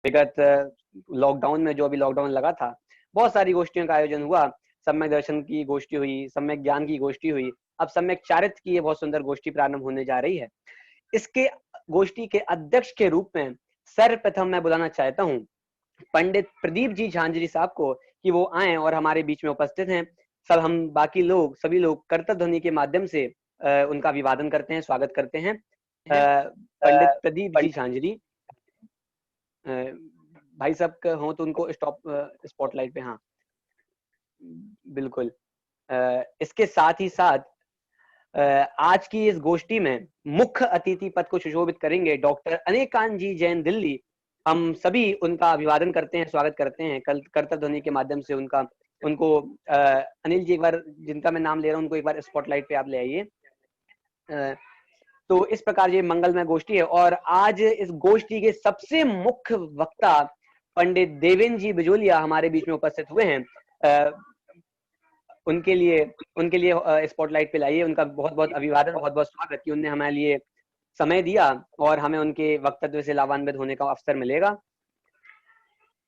विगत लॉकडाउन में, जो अभी लॉकडाउन लगा था, बहुत सारी गोष्ठियों का आयोजन हुआ। सम्यक दर्शन की गोष्ठी हुई, सम्यक ज्ञान की गोष्ठी हुई, अब सम्यक चारित्र की ये बहुत सुंदर गोष्ठी प्रारंभ होने जा रही है। इसके गोष्ठी के अध्यक्ष के रूप में सर्वप्रथम मैं बुलाना चाहता हूँ पंडित प्रदीप जी झांझरी साहब को, कि वो आए और हमारे बीच में उपस्थित हैं। सब हम बाकी लोग, सभी लोग करतब ध्वनि के माध्यम से उनका अभिवादन करते हैं, स्वागत करते हैं। पंडित प्रदीप जी झांझरी भाई साहब हो तो उनको स्टॉप स्पॉटलाइट पे, हाँ बिल्कुल। इसके साथ ही साथ आज की इस गोष्ठी में मुख्य अतिथि पद को सुशोभित करेंगे डॉक्टर अनेकांत जी जैन दिल्ली। हम सभी उनका अभिवादन करते हैं, स्वागत करते हैं कर्तव्य ध्वनि के माध्यम से। उनको अनिल जी एक बार, जिनका मैं नाम ले रहा हूँ, उनको एक बार स्पॉटलाइट पे आप ले आइए। तो इस प्रकार ये मंगलमय गोष्ठी है, और आज इस गोष्ठी के सबसे मुख्य वक्ता पंडित देवेंद्र जी बिजोलिया हमारे बीच में उपस्थित हुए हैं। उनके लिए स्पॉटलाइट पे लाइए। उनका बहुत बहुत अभिवादन, बहुत बहुत स्वागत कि उनने हमारे लिए समय दिया और हमें उनके वक्तव्य से लाभान्वित होने का अवसर मिलेगा।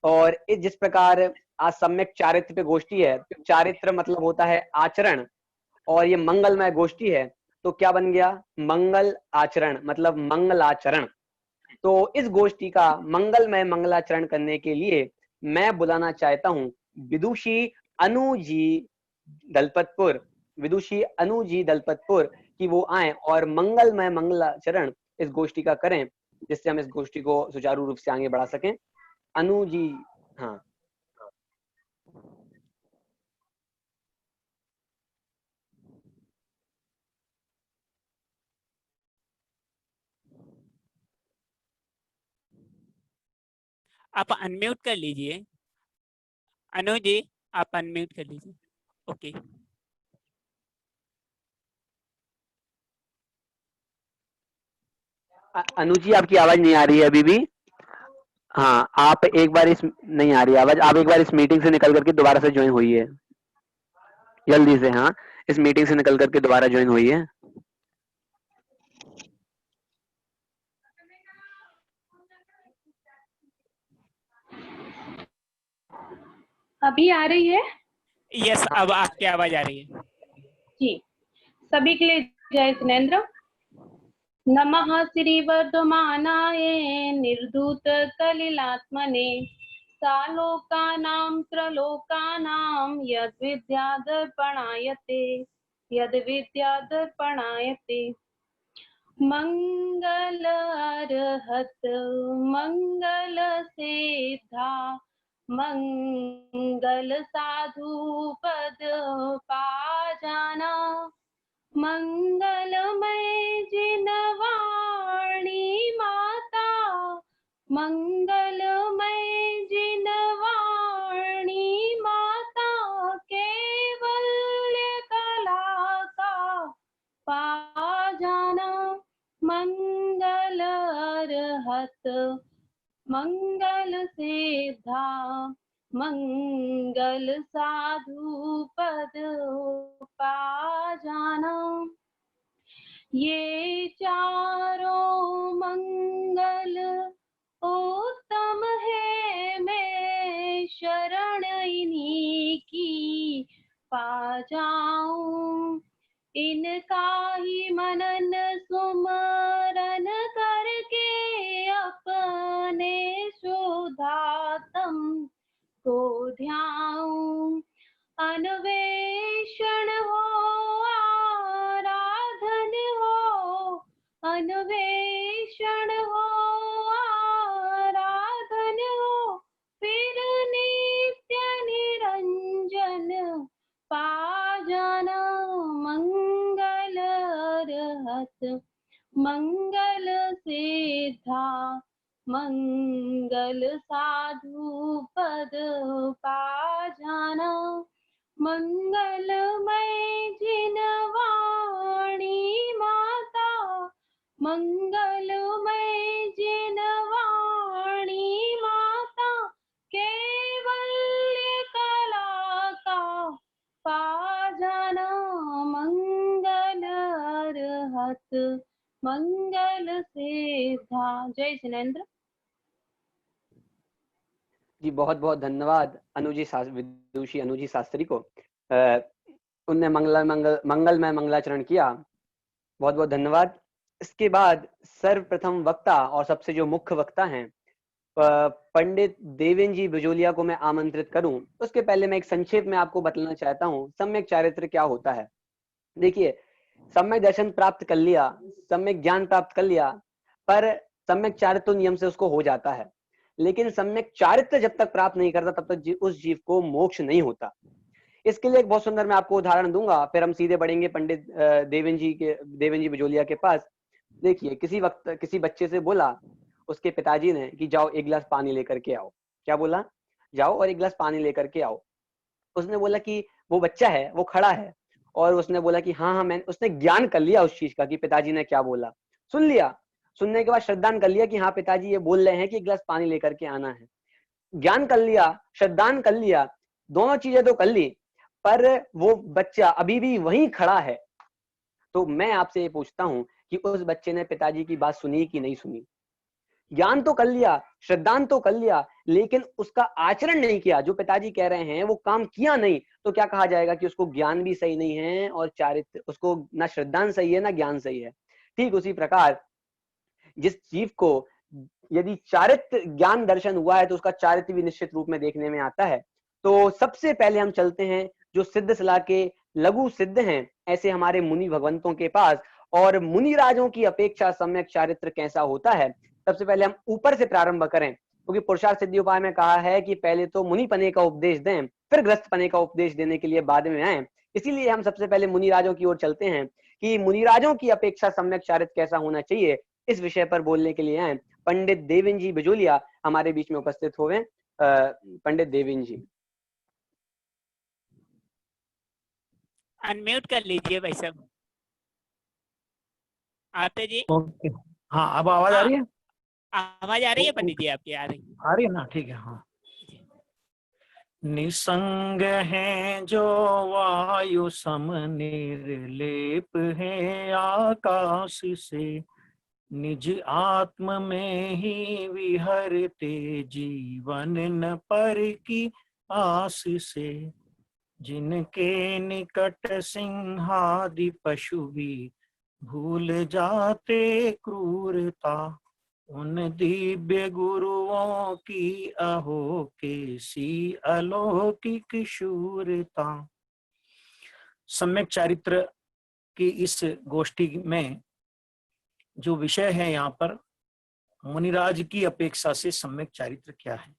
और जिस प्रकार आज सम्यक चारित्र पे गोष्ठी है, चारित्र मतलब होता है आचरण, और ये मंगलमय गोष्ठी है, तो क्या बन गया? मंगल आचरण, मतलब मंगलाचरण। तो इस गोष्ठी का मंगलमय मंगलाचरण करने के लिए मैं बुलाना चाहता हूँ विदुषी अनु जी दलपतपुर, विदुषी अनु जी दलपतपुर, कि वो आए और मंगलमय मंगलाचरण इस गोष्ठी का करें, जिससे हम इस गोष्ठी को सुचारू रूप से आगे बढ़ा सकें। अनु जी, हाँ। आप अनम्यूट कर लीजिए। अनु जी, आप अनम्यूट कर लीजिए। ओके। अनु जी, आपकी आवाज नहीं आ रही है अभी भी। हाँ, आप एक बार नहीं आ रही आवाज, आप एक बार इस मीटिंग से निकल करके दोबारा से ज्वाइन हुई है, जल्दी से। हाँ, इस मीटिंग से निकल करके दोबारा ज्वाइन हुई है। अभी आ रही है? यस, अब आपकी आवाज आ रही है जी। सभी के लिए जय जिनेंद्र। नमः श्री वर्धमानाय निर्धूत कलिलात्मने सालोकानां त्रलोकानां यद्विद्यादर्पणायते मंगल अर्हत मंगल सिद्धा मंगल साधु पद पाजाना मंगलमय जिनवाणी माता मंगलमय जिनवाणी माता केवल्य कला का पाजाना मंगल अर्हत मंगल सिद्धा मंगल साधु पद पाजाना। ये चारों मंगल उत्तम है, मैं शरण इन्हीं की पा जाऊं। इनका ही मनन सुमरन करके अपने शुद्धात्म को ध्याऊं। अन्वेषण हो आराधन हो, अन्वेषण हो आराधन हो, फिर नित्य निरंजन पा जाना मंगल अर्हत मंगल सिद्धा मंगल साधु पद पा जाना मंगलमय जिनवाणी माता मंगलमय जिनवाणी माता केवल्य कला का पा जाना मंगल अर्हत मंगल सिद्धा। जय जिनेंद्र। जी बहुत बहुत धन्यवाद विदुषी अनुजी शास्त्री को। उनने मंगलमय मंगलाचरण किया, बहुत बहुत धन्यवाद। इसके बाद सर्वप्रथम वक्ता और सबसे जो मुख्य वक्ता हैं पंडित देवेंद्र जी बिजोलिया को मैं आमंत्रित करूं। उसके पहले मैं एक संक्षेप में आपको बताना चाहता हूं सम्यक चारित्र क्या होता है। देखिए, सम्यक दर्शन प्राप्त कर लिया, सम्यक ज्ञान प्राप्त कर लिया, पर सम्यक चारित्र नियम से उसको हो जाता है, लेकिन सम्यक चारित्र जब तक प्राप्त नहीं करता तब तक उस जीव को मोक्ष नहीं होता। इसके लिए एक बहुत सुंदर मैं आपको उदाहरण दूंगा, फिर हम सीधे बढ़ेंगे पंडित देवेंद्र जी बिजोलिया के पास। देखिए, किसी बच्चे से बोला उसके पिताजी ने कि जाओ एक गिलास पानी लेकर के आओ। क्या बोला? जाओ और एक गिलास पानी लेकर के आओ। उसने बोला कि वो बच्चा है, वो खड़ा है और उसने बोला कि हाँ हाँ, उसने ज्ञान कर लिया उस चीज का कि पिताजी ने क्या बोला, सुन लिया। सुनने के बाद श्रद्धान कर लिया कि हाँ पिताजी ये बोल रहे हैं कि एक गिलास पानी लेकर के आना है। ज्ञान कर लिया, श्रद्धान कर लिया, दोनों चीजें तो कर ली, पर वो बच्चा अभी भी वहीं खड़ा है। तो मैं आपसे ये पूछता हूं कि उस बच्चे ने पिताजी की बात सुनी कि नहीं सुनी? ज्ञान तो कर लिया, श्रद्धान तो कर लिया, लेकिन उसका आचरण नहीं किया, जो पिताजी कह रहे हैं वो काम किया नहीं, तो क्या कहा जाएगा कि उसको ज्ञान भी सही नहीं है और चारित्र, उसको ना श्रद्धान सही है ना ज्ञान सही है। ठीक उसी प्रकार जिस जीव को यदि चारित्र ज्ञान दर्शन हुआ है तो उसका चारित्र भी निश्चित रूप में देखने में आता है। तो सबसे पहले हम चलते हैं जो सिद्ध सलाह के लघु सिद्ध हैं ऐसे हमारे मुनि भगवंतों के पास, और मुनि राजों की अपेक्षा सम्यक चारित्र कैसा होता है। सबसे पहले हम ऊपर से प्रारंभ करें, क्योंकि पुरुषार्थ सिद्धि उपाय में कहा है कि पहले तो मुनि पने का उपदेश दें, फिर ग्रस्त पने का उपदेश देने के लिए बाद में आए। इसीलिए हम सबसे पहले मुनि राजों की ओर चलते हैं कि मुनि राजों की अपेक्षा सम्यक चारित्र कैसा होना चाहिए। इस विषय पर बोलने के लिए आए पंडित देवेंद्र जी बिजोलिया हमारे बीच में उपस्थित हुए। पंडित देवेंद्र जी अनम्यूट कर लीजिए भाई साहब। आते जी। ओके, हाँ अब आवाज आ रही है? आवाज आ रही है पंडित जी आपकी? आ रही है ना? ठीक है। हाँ, निसंग है जो वायु सम निर्लेप है आकाश से, निज आत्म में ही विहरते जीवन न पर की आस से, जिनके निकट सिंहादि पशु भी भूल जाते क्रूरता, उन दिव्य गुरुओं की अहो कैसी अलौकिक शूरता। सम्यक चारित्र की इस गोष्ठी में जो विषय है यहाँ पर, मुनिराज की अपेक्षा से सम्यक चारित्र क्या है।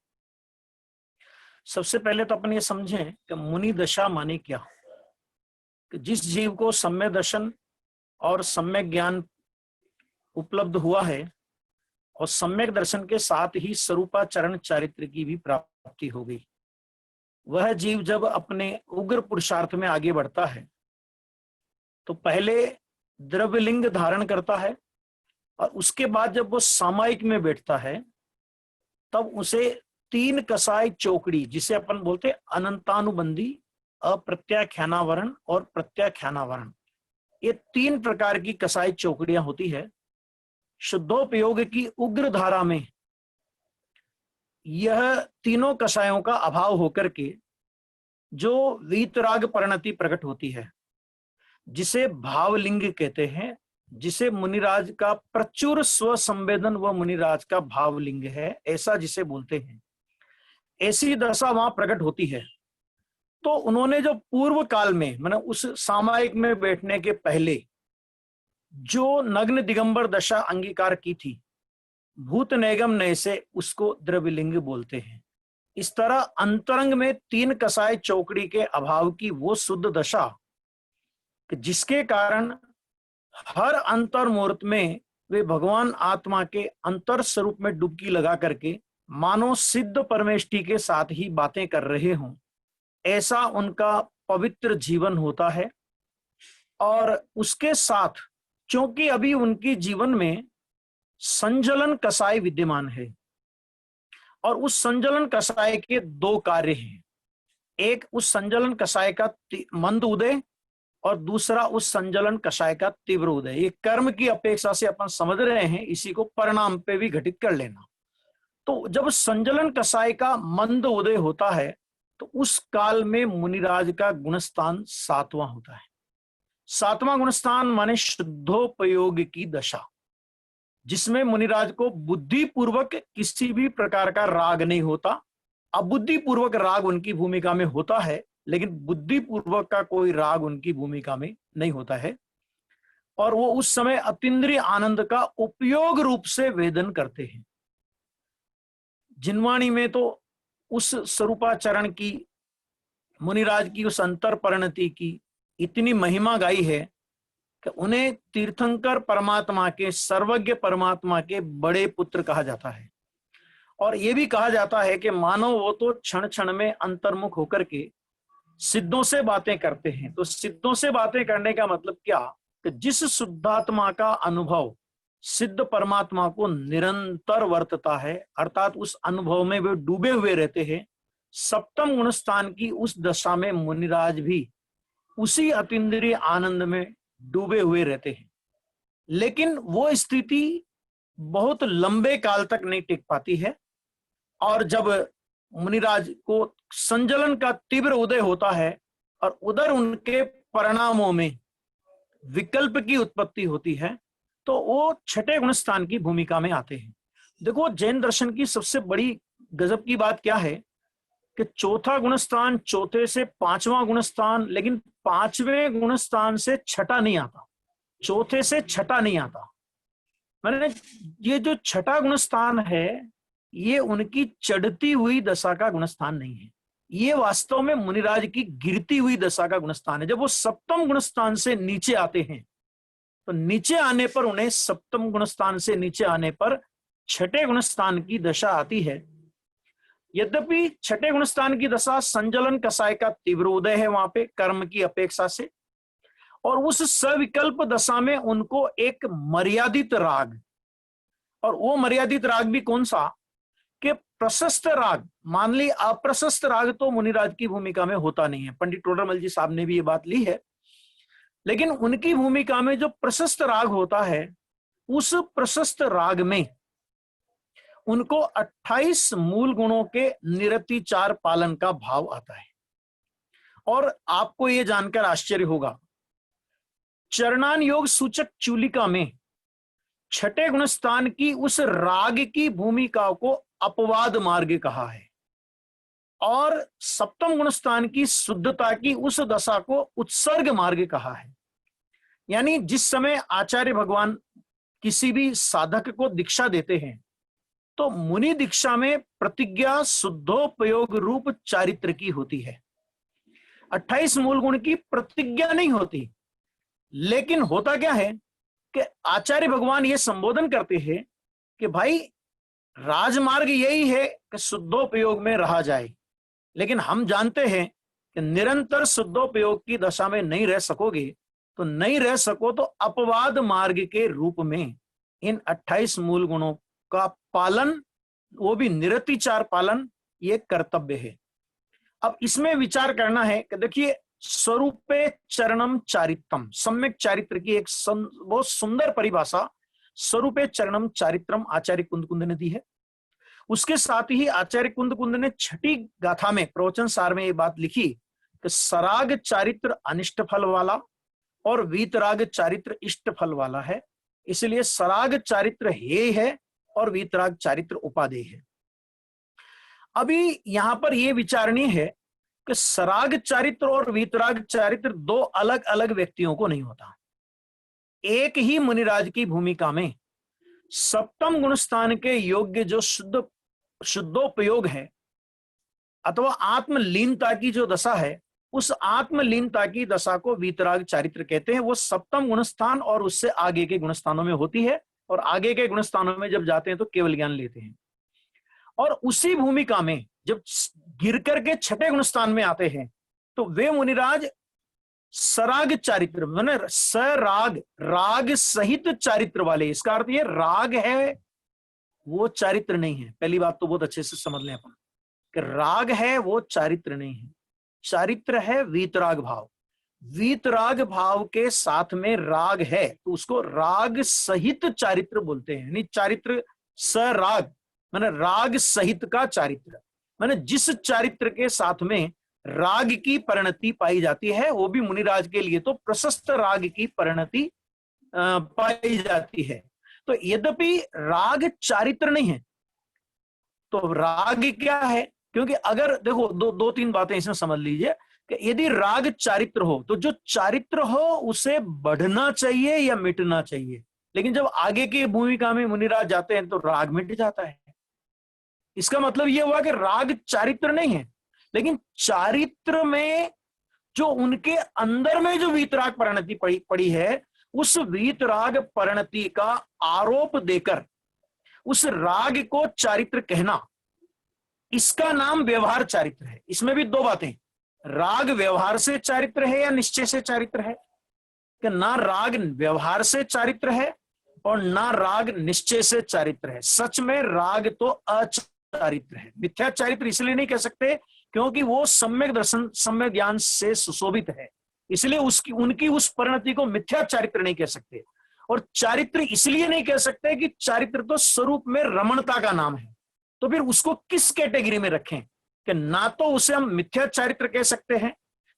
सबसे पहले तो अपन ये समझें कि मुनि दशा माने क्या। कि जिस जीव को सम्यक दर्शन और सम्यक ज्ञान उपलब्ध हुआ है और सम्यक दर्शन के साथ ही स्वरूपाचरण चारित्र की भी प्राप्ति हो गई, वह जीव जब अपने उग्र पुरुषार्थ में आगे बढ़ता है तो पहले द्रव्यलिंग धारण करता है और उसके बाद जब वो सामायिक में बैठता है तब उसे तीन कसाय चौकड़ी, जिसे अपन बोलते अनंतानुबंधी, अप्रत्याख्यानावरण और प्रत्याख्यानावरण, ये तीन प्रकार की कसाई चौकड़ियां होती है। शुद्धोपयोग की उग्र धारा में यह तीनों कसायों का अभाव होकर के जो वीतराग परिणति प्रकट होती है, जिसे भावलिंग कहते हैं, जिसे मुनिराज का प्रचुर स्व संवेदन व मुनिराज का भावलिंग है, ऐसा जिसे बोलते हैं, ऐसी दशा वहां प्रकट होती है। तो उन्होंने जो पूर्व काल में, मतलब उस सामायिक में बैठने के पहले जो नग्न दिगंबर दशा अंगीकार की थी, भूत नैगम नय से, उसको द्रव्यलिंग बोलते हैं। इस तरह अंतरंग में तीन कसाय चौकड़ी के अभाव की वो शुद्ध दशा, जिसके कारण हर अंतर मुहूर्त में वे भगवान आत्मा के अंतर स्वरूप में डुबकी लगा करके मानो सिद्ध परमेष्टि के साथ ही बातें कर रहे हों, ऐसा उनका पवित्र जीवन होता है। और उसके साथ क्योंकि अभी उनके जीवन में संजलन कसाय विद्यमान है और उस संजलन कसाय के दो कार्य हैं, एक उस संजलन कसाय का मंद उदय और दूसरा उस संजलन कसाय का तीव्र उदय। ये कर्म की अपेक्षा से अपन समझ रहे हैं, इसी को परिणाम पे भी घटित कर लेना। तो जब संजलन कसाय का मंद उदय होता है तो उस काल में मुनिराज का गुणस्थान 7वां होता है। 7वां गुणस्थान माने शुद्धोपयोग की दशा, जिसमें मुनिराज को बुद्धिपूर्वक किसी भी प्रकार का राग नहीं होता। अबुद्धिपूर्वक राग उनकी भूमिका में होता है, लेकिन बुद्धिपूर्वक का कोई राग उनकी भूमिका में नहीं होता है। और वो उस समय अतीन्द्रिय आनंद का उपयोग रूप से वेदन करते हैं। जिनवाणी में तो उस स्वरूपाचरण की, मुनिराज की उस अंतर परिणति की इतनी महिमा गाई है कि उन्हें तीर्थंकर परमात्मा के, सर्वज्ञ परमात्मा के बड़े पुत्र कहा जाता है। और यह भी कहा जाता है कि मानो वो तो क्षण क्षण में अंतर्मुख होकर के सिद्धों से बातें करते हैं। तो सिद्धों से बातें करने का मतलब क्या कि जिस शुद्धात्मा का अनुभव सिद्ध परमात्मा को निरंतर वर्तता है, अर्थात उस अनुभव में वे डूबे हुए रहते हैं, सप्तम गुण स्थान की उस दशा में मुनिराज भी उसी अतीन्द्रिय आनंद में डूबे हुए रहते हैं। लेकिन वो स्थिति बहुत लंबे काल तक नहीं टिक पाती है। और जब मुनिराज को संजलन का तीव्र उदय होता है और उधर उनके परिणामों में विकल्प की उत्पत्ति होती है, तो वो छठे गुणस्थान की भूमिका में आते हैं। देखो, जैन दर्शन की सबसे बड़ी गजब की बात क्या है कि चौथा गुणस्थान, चौथे से 5वां गुणस्थान, लेकिन 5वें गुणस्थान से छठा नहीं आता, चौथे से छठा नहीं आता। मैंने ये जो छठा गुणस्थान है, ये उनकी चढ़ती हुई दशा का गुणस्थान नहीं है, ये वास्तव में मुनिराज की गिरती हुई दशा का गुणस्थान है। जब वो सप्तम गुणस्थान से नीचे आते हैं तो नीचे आने पर उन्हें, सप्तम गुणस्थान से नीचे आने पर छठे गुणस्थान की दशा आती है। यद्यपि छठे गुणस्थान की दशा संजलन कसाय का तीव्र उदय है वहां पे कर्म की अपेक्षा से, और उस सविकल्प दशा में उनको एक मर्यादित राग, और वो मर्यादित राग भी कौन सा कि प्रशस्त राग। मान ली अप्रशस्त राग तो मुनिराज की भूमिका में होता नहीं है, पंडित टोडरमल जी साहब ने भी ये बात ली है। लेकिन उनकी भूमिका में जो प्रशस्त राग होता है, उस प्रशस्त राग में उनको 28 मूल गुणों के निरतिचार पालन का भाव आता है। और आपको यह जानकर आश्चर्य होगा, चरणान योग सूचक चूलिका में छठे गुणस्थान की उस राग की भूमिका को अपवाद मार्ग कहा है, और सप्तम गुणस्थान की शुद्धता की उस दशा को उत्सर्ग मार्ग कहा है। यानी जिस समय आचार्य भगवान किसी भी साधक को दीक्षा देते हैं, तो मुनि दीक्षा में प्रतिज्ञा शुद्धोपयोग रूप चारित्र की होती है। 28 मूल गुण की प्रतिज्ञा नहीं होती, लेकिन होता क्या है कि आचार्य भगवान ये संबोधन करते हैं कि भाई राजमार्ग यही है कि शुद्धोपयोग में रहा जाए, लेकिन हम जानते हैं कि निरंतर शुद्धोपयोग की दशा में नहीं रह सकोगे, तो नहीं रह सको तो अपवाद मार्ग के रूप में इन 28 मूल गुणों का पालन, वो भी निरतिचार पालन, ये कर्तव्य है। अब इसमें विचार करना है कि देखिए, स्वरूपे चरणम चारित्रम, सम्यक चारित्र की एक बहुत सुंदर परिभाषा स्वरूपे चरणम चारित्रम आचार्य कुंद ने दी है। उसके साथ ही आचार्य कुंद ने छठी गाथा में, प्रवचन सार में ये बात लिखी कि सराग चारित्र अनिष्ट फल वाला और वीतराग चारित्र इष्ट फल वाला है, इसलिए सराग चारित्र हेय है और वीतराग चारित्र उपादेय है। अभी यहां पर यह विचारणीय है कि सराग चारित्र और वीतराग चारित्र दो अलग अलग व्यक्तियों को नहीं होता। एक ही मुनिराज की भूमिका में सप्तम गुणस्थान के योग्य जो शुद्धोपयोग है अथवा आत्मलीनता की जो दशा है, उस आत्मलीनता की दशा को वीतराग चारित्र कहते हैं। वो सप्तम गुणस्थान और उससे आगे के गुणस्थानों में होती है, और आगे के गुणस्थानों में जब जाते हैं तो केवल ज्ञान लेते हैं। और उसी भूमिका में जब गिर करके छठे गुणस्थान में आते हैं तो वे मुनिराज सराग चारित्र, मैंने सराग, राग सहित चारित्र वाले। इसका अर्थ ये राग है वो चारित्र नहीं है। पहली बात तो बहुत अच्छे से समझ लें अपन कि राग है वो चारित्र नहीं है, चारित्र है वीतराग भाव। वीतराग भाव के साथ में राग है तो उसको राग सहित चारित्र बोलते हैं। यानी चारित्र सराग, माने राग सहित का चारित्र, माने जिस चारित्र के साथ में राग की परिणति पाई जाती है वो भी मुनिराज के लिए तो प्रशस्त राग की परिणति पाई जाती है। तो यद्यपि राग चारित्र नहीं है तो राग क्या है, क्योंकि अगर देखो दो तीन बातें इसमें समझ लीजिए कि यदि राग चारित्र हो तो जो चारित्र हो उसे बढ़ना चाहिए या मिटना चाहिए, लेकिन जब आगे की भूमिका में मुनिराज जाते हैं तो राग मिट जाता है। इसका मतलब यह हुआ कि राग चारित्र नहीं है, लेकिन चारित्र में जो उनके अंदर में जो वीतराग परिणति पड़ी है उस वीतराग परिणति का आरोप देकर उस राग को चारित्र कहना, इसका नाम व्यवहार चारित्र है। इसमें भी दो बातें, राग व्यवहार से चारित्र है या निश्चय से चारित्र है, कि ना राग व्यवहार से चारित्र है और ना राग निश्चय से चारित्र है। सच में राग तो अचारित्र है। मिथ्या चारित्र इसलिए नहीं कह सकते क्योंकि वो सम्यक दर्शन सम्यक ज्ञान से सुशोभित है, इसलिए उनकी उस परिणति को मिथ्या चारित्र नहीं कह सकते। और चारित्र इसलिए नहीं कह सकते कि चारित्र तो स्वरूप में रमणता का नाम है, तो फिर उसको किस कैटेगरी में रखें कि ना तो उसे हम मिथ्या चारित्र कह सकते हैं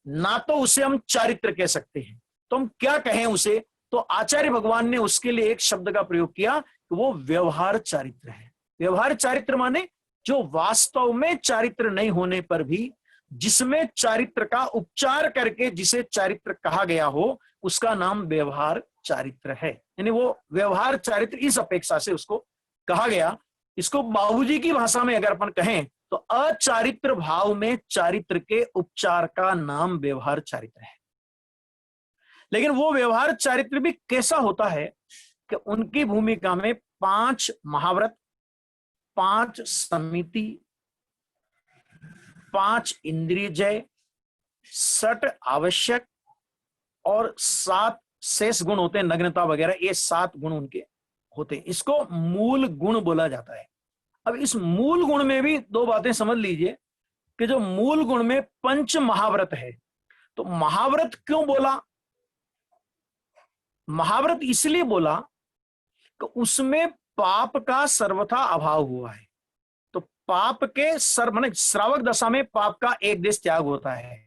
ना तो उसे हम चारित्र कह सकते हैं, तो हम क्या कहें उसे? तो आचार्य भगवान ने उसके लिए एक शब्द का प्रयोग किया कि वो व्यवहार चारित्र है। व्यवहार चारित्र माने जो वास्तव में चारित्र नहीं होने पर भी जिसमें चारित्र का उपचार करके जिसे चारित्र कहा गया हो उसका नाम व्यवहार चारित्र है। यानी वो व्यवहार चारित्र इस अपेक्षा से उसको कहा गया। इसको बाबूजी की भाषा में अगर अपन कहें तो अचारित्र भाव में चारित्र के उपचार का नाम व्यवहार चारित्र है। लेकिन वो व्यवहार चारित्र भी कैसा होता है कि उनकी भूमिका में 5 महाव्रत, 5 समिति, 5 इंद्रिय जय, 6 आवश्यक और 7 शेष गुण होते हैं, नग्नता वगैरह, ये 7 गुण उनके होते हैं। इसको मूल गुण बोला जाता है। अब इस मूल गुण में भी 2 बातें समझ लीजिए कि जो मूल गुण में 5 महाव्रत है, तो महाव्रत क्यों बोला? महाव्रत इसलिए बोला कि उसमें पाप का सर्वथा अभाव हुआ है। तो पाप के माने श्रावक दशा में पाप का एक देश त्याग होता है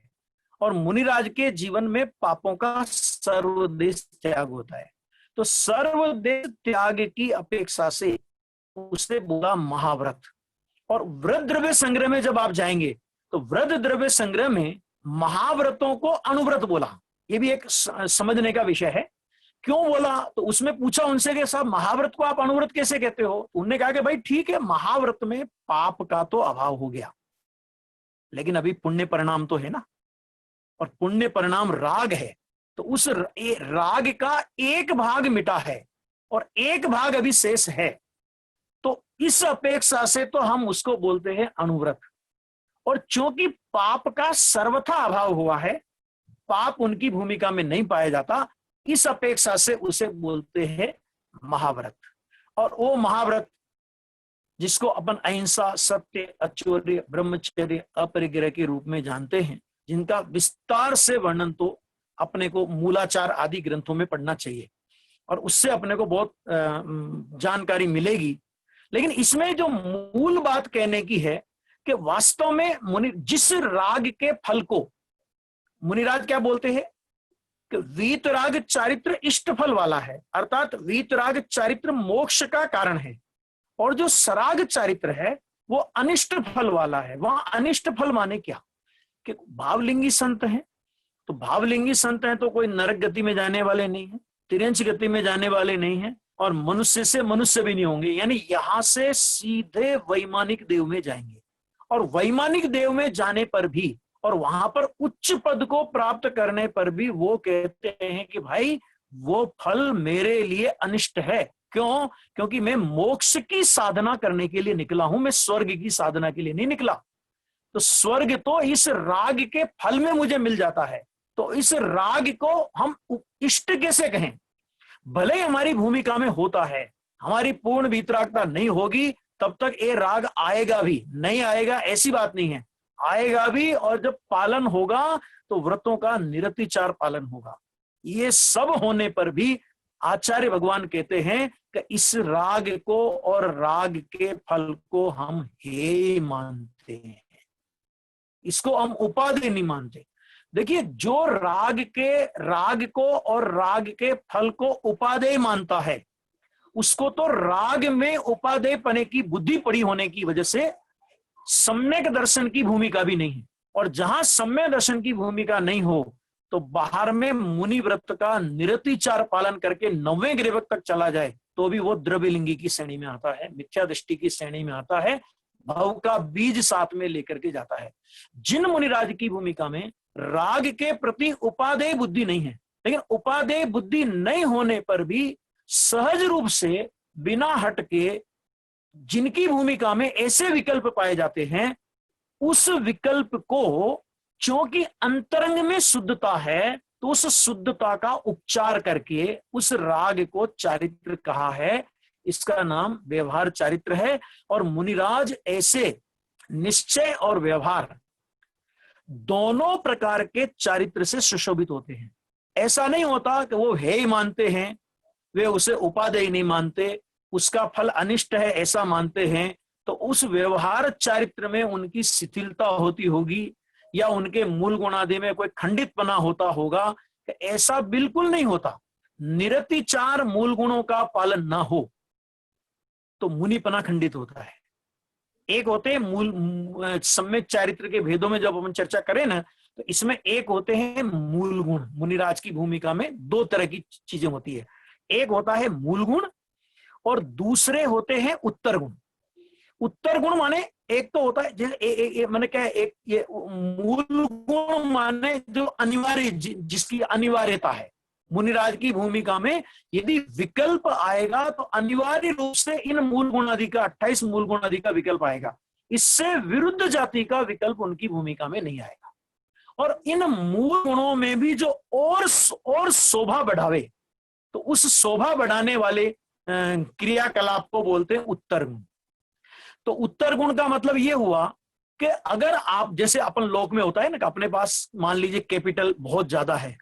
और मुनिराज के जीवन में पापों का सर्वदेश त्याग होता है। तो सर्वदेश त्याग की अपेक्षा से उसे बोला महाव्रत। और व्रत द्रव्य संग्रह में जब आप जाएंगे तो व्रत द्रव्य संग्रह में महाव्रतों को अनुव्रत बोला। यह भी एक समझने का विषय है। क्यों बोला? तो उसमें पूछा उनसे कि साहब महाव्रत को आप अनुव्रत कैसे कहते हो? उन्होंने कहा कि भाई ठीक है, महाव्रत में पाप का तो अभाव हो गया, लेकिन अभी पुण्य परिणाम तो है ना, और पुण्य परिणाम राग है। तो उस राग का एक भाग मिटा है और एक भाग अभी शेष है। तो इस अपेक्षा से तो हम उसको बोलते हैं अनुव्रत। और चूंकि पाप का सर्वथा अभाव हुआ है, पाप उनकी भूमिका में नहीं पाया जाता, इस अपेक्षा से उसे बोलते हैं महाव्रत। और वो महाव्रत जिसको अपन अहिंसा, सत्य, अचौर्य, ब्रह्मचर्य, अपरिग्रह के रूप में जानते हैं, जिनका विस्तार से वर्णन तो अपने को मूलाचार आदि ग्रंथों में पढ़ना चाहिए और उससे अपने को बहुत जानकारी मिलेगी। लेकिन इसमें जो मूल बात कहने की है कि वास्तव में मुनि जिस राग के फल को मुनिराज क्या बोलते हैं कि वीतराग चारित्र इष्ट फल वाला है, अर्थात वीतराग चारित्र मोक्ष का कारण है, और जो सराग चारित्र है वो अनिष्ट फल वाला है। वहां अनिष्ट फल माने क्या कि भावलिंगी संत हैं, तो भावलिंगी संत हैं तो कोई नरक गति में जाने वाले नहीं है, तिरंच गति में जाने वाले नहीं है, और मनुष्य से मनुष्य भी नहीं होंगे, यानी यहां से सीधे वैमानिक देव में जाएंगे। और वैमानिक देव में जाने पर भी और वहां पर उच्च पद को प्राप्त करने पर भी वो कहते हैं कि भाई वो फल मेरे लिए अनिष्ट है। क्यों? क्योंकि मैं मोक्ष की साधना करने के लिए निकला हूं, मैं स्वर्ग की साधना के लिए नहीं निकला। तो स्वर्ग तो इस राग के फल में मुझे मिल जाता है। तो इस राग को हम इष्ट कैसे कहें? भले हमारी भूमिका में होता है, हमारी पूर्ण वीतरागता नहीं होगी तब तक ये राग आएगा भी, नहीं आएगा ऐसी बात नहीं है, आएगा भी। और जब पालन होगा तो व्रतों का निरतिचार पालन होगा। ये सब होने पर भी आचार्य भगवान कहते हैं कि इस राग को और राग के फल को हम हे मानते हैं, इसको हम उपादेय नहीं मानते। देखिए, जो राग को और राग के फल को उपादेय मानता है, उसको तो राग में उपादेय पने की बुद्धि पड़ी होने की वजह से सम्यक दर्शन की भूमिका भी नहीं है। और जहां सम्यक दर्शन की भूमिका नहीं हो तो बाहर में मुनि व्रत का निरतिचार पालन करके 9वें गिरिवत तक चला जाए तो भी वो द्रव्यलिंगी की श्रेणी में आता है, मिथ्या दृष्टि की श्रेणी में आता है, भव का बीज साथ में लेकर के जाता है। जिन मुनिराज की भूमिका में राग के प्रति उपादेय बुद्धि नहीं है, लेकिन उपादेय बुद्धि नहीं होने पर भी सहज रूप से बिना हट के जिनकी भूमिका में ऐसे विकल्प पाए जाते हैं, उस विकल्प को क्योंकि अंतरंग में शुद्धता है तो उस शुद्धता का उपचार करके उस राग को चारित्र कहा है। इसका नाम व्यवहार चारित्र है। और मुनिराज ऐसे निश्चय और व्यवहार दोनों प्रकार के चारित्र से सुशोभित होते हैं। ऐसा नहीं होता कि वो है ही मानते हैं, वे उसे उपादेय नहीं मानते, उसका फल अनिष्ट है ऐसा मानते हैं, तो उस व्यवहार चारित्र में उनकी शिथिलता होती होगी या उनके मूल गुणादि में कोई खंडितपना होता होगा। ऐसा बिल्कुल नहीं होता। निरतिचार मूल गुणों का पालन ना हो तो मुनिपना खंडित होता है। एक होते हैं मूल सम्यक चारित्र के भेदों में जब हम चर्चा करें ना, तो इसमें एक होते हैं मूल गुण। मुनिराज की भूमिका में दो तरह की चीजें होती है, एक होता है मूल गुण और दूसरे होते हैं उत्तर गुण। उत्तर गुण माने एक तो होता है मैंने क्या एक ये मूल गुण माने जो अनिवार्य, जिसकी अनिवार्यता है। मुनिराज की भूमिका में यदि विकल्प आएगा तो अनिवार्य रूप से इन मूल गुणादि का 28 मूल गुणादि का विकल्प आएगा। इससे विरुद्ध जाति का विकल्प उनकी भूमिका में नहीं आएगा। और इन मूल गुणों में भी जो और शोभा बढ़ावे, तो उस शोभा बढ़ाने वाले क्रियाकलाप को बोलते हैं उत्तर गुण। तो उत्तर गुण का मतलब ये हुआ कि अगर आप, जैसे अपन लोक में होता है ना कि अपने पास मान लीजिए कैपिटल बहुत ज्यादा है,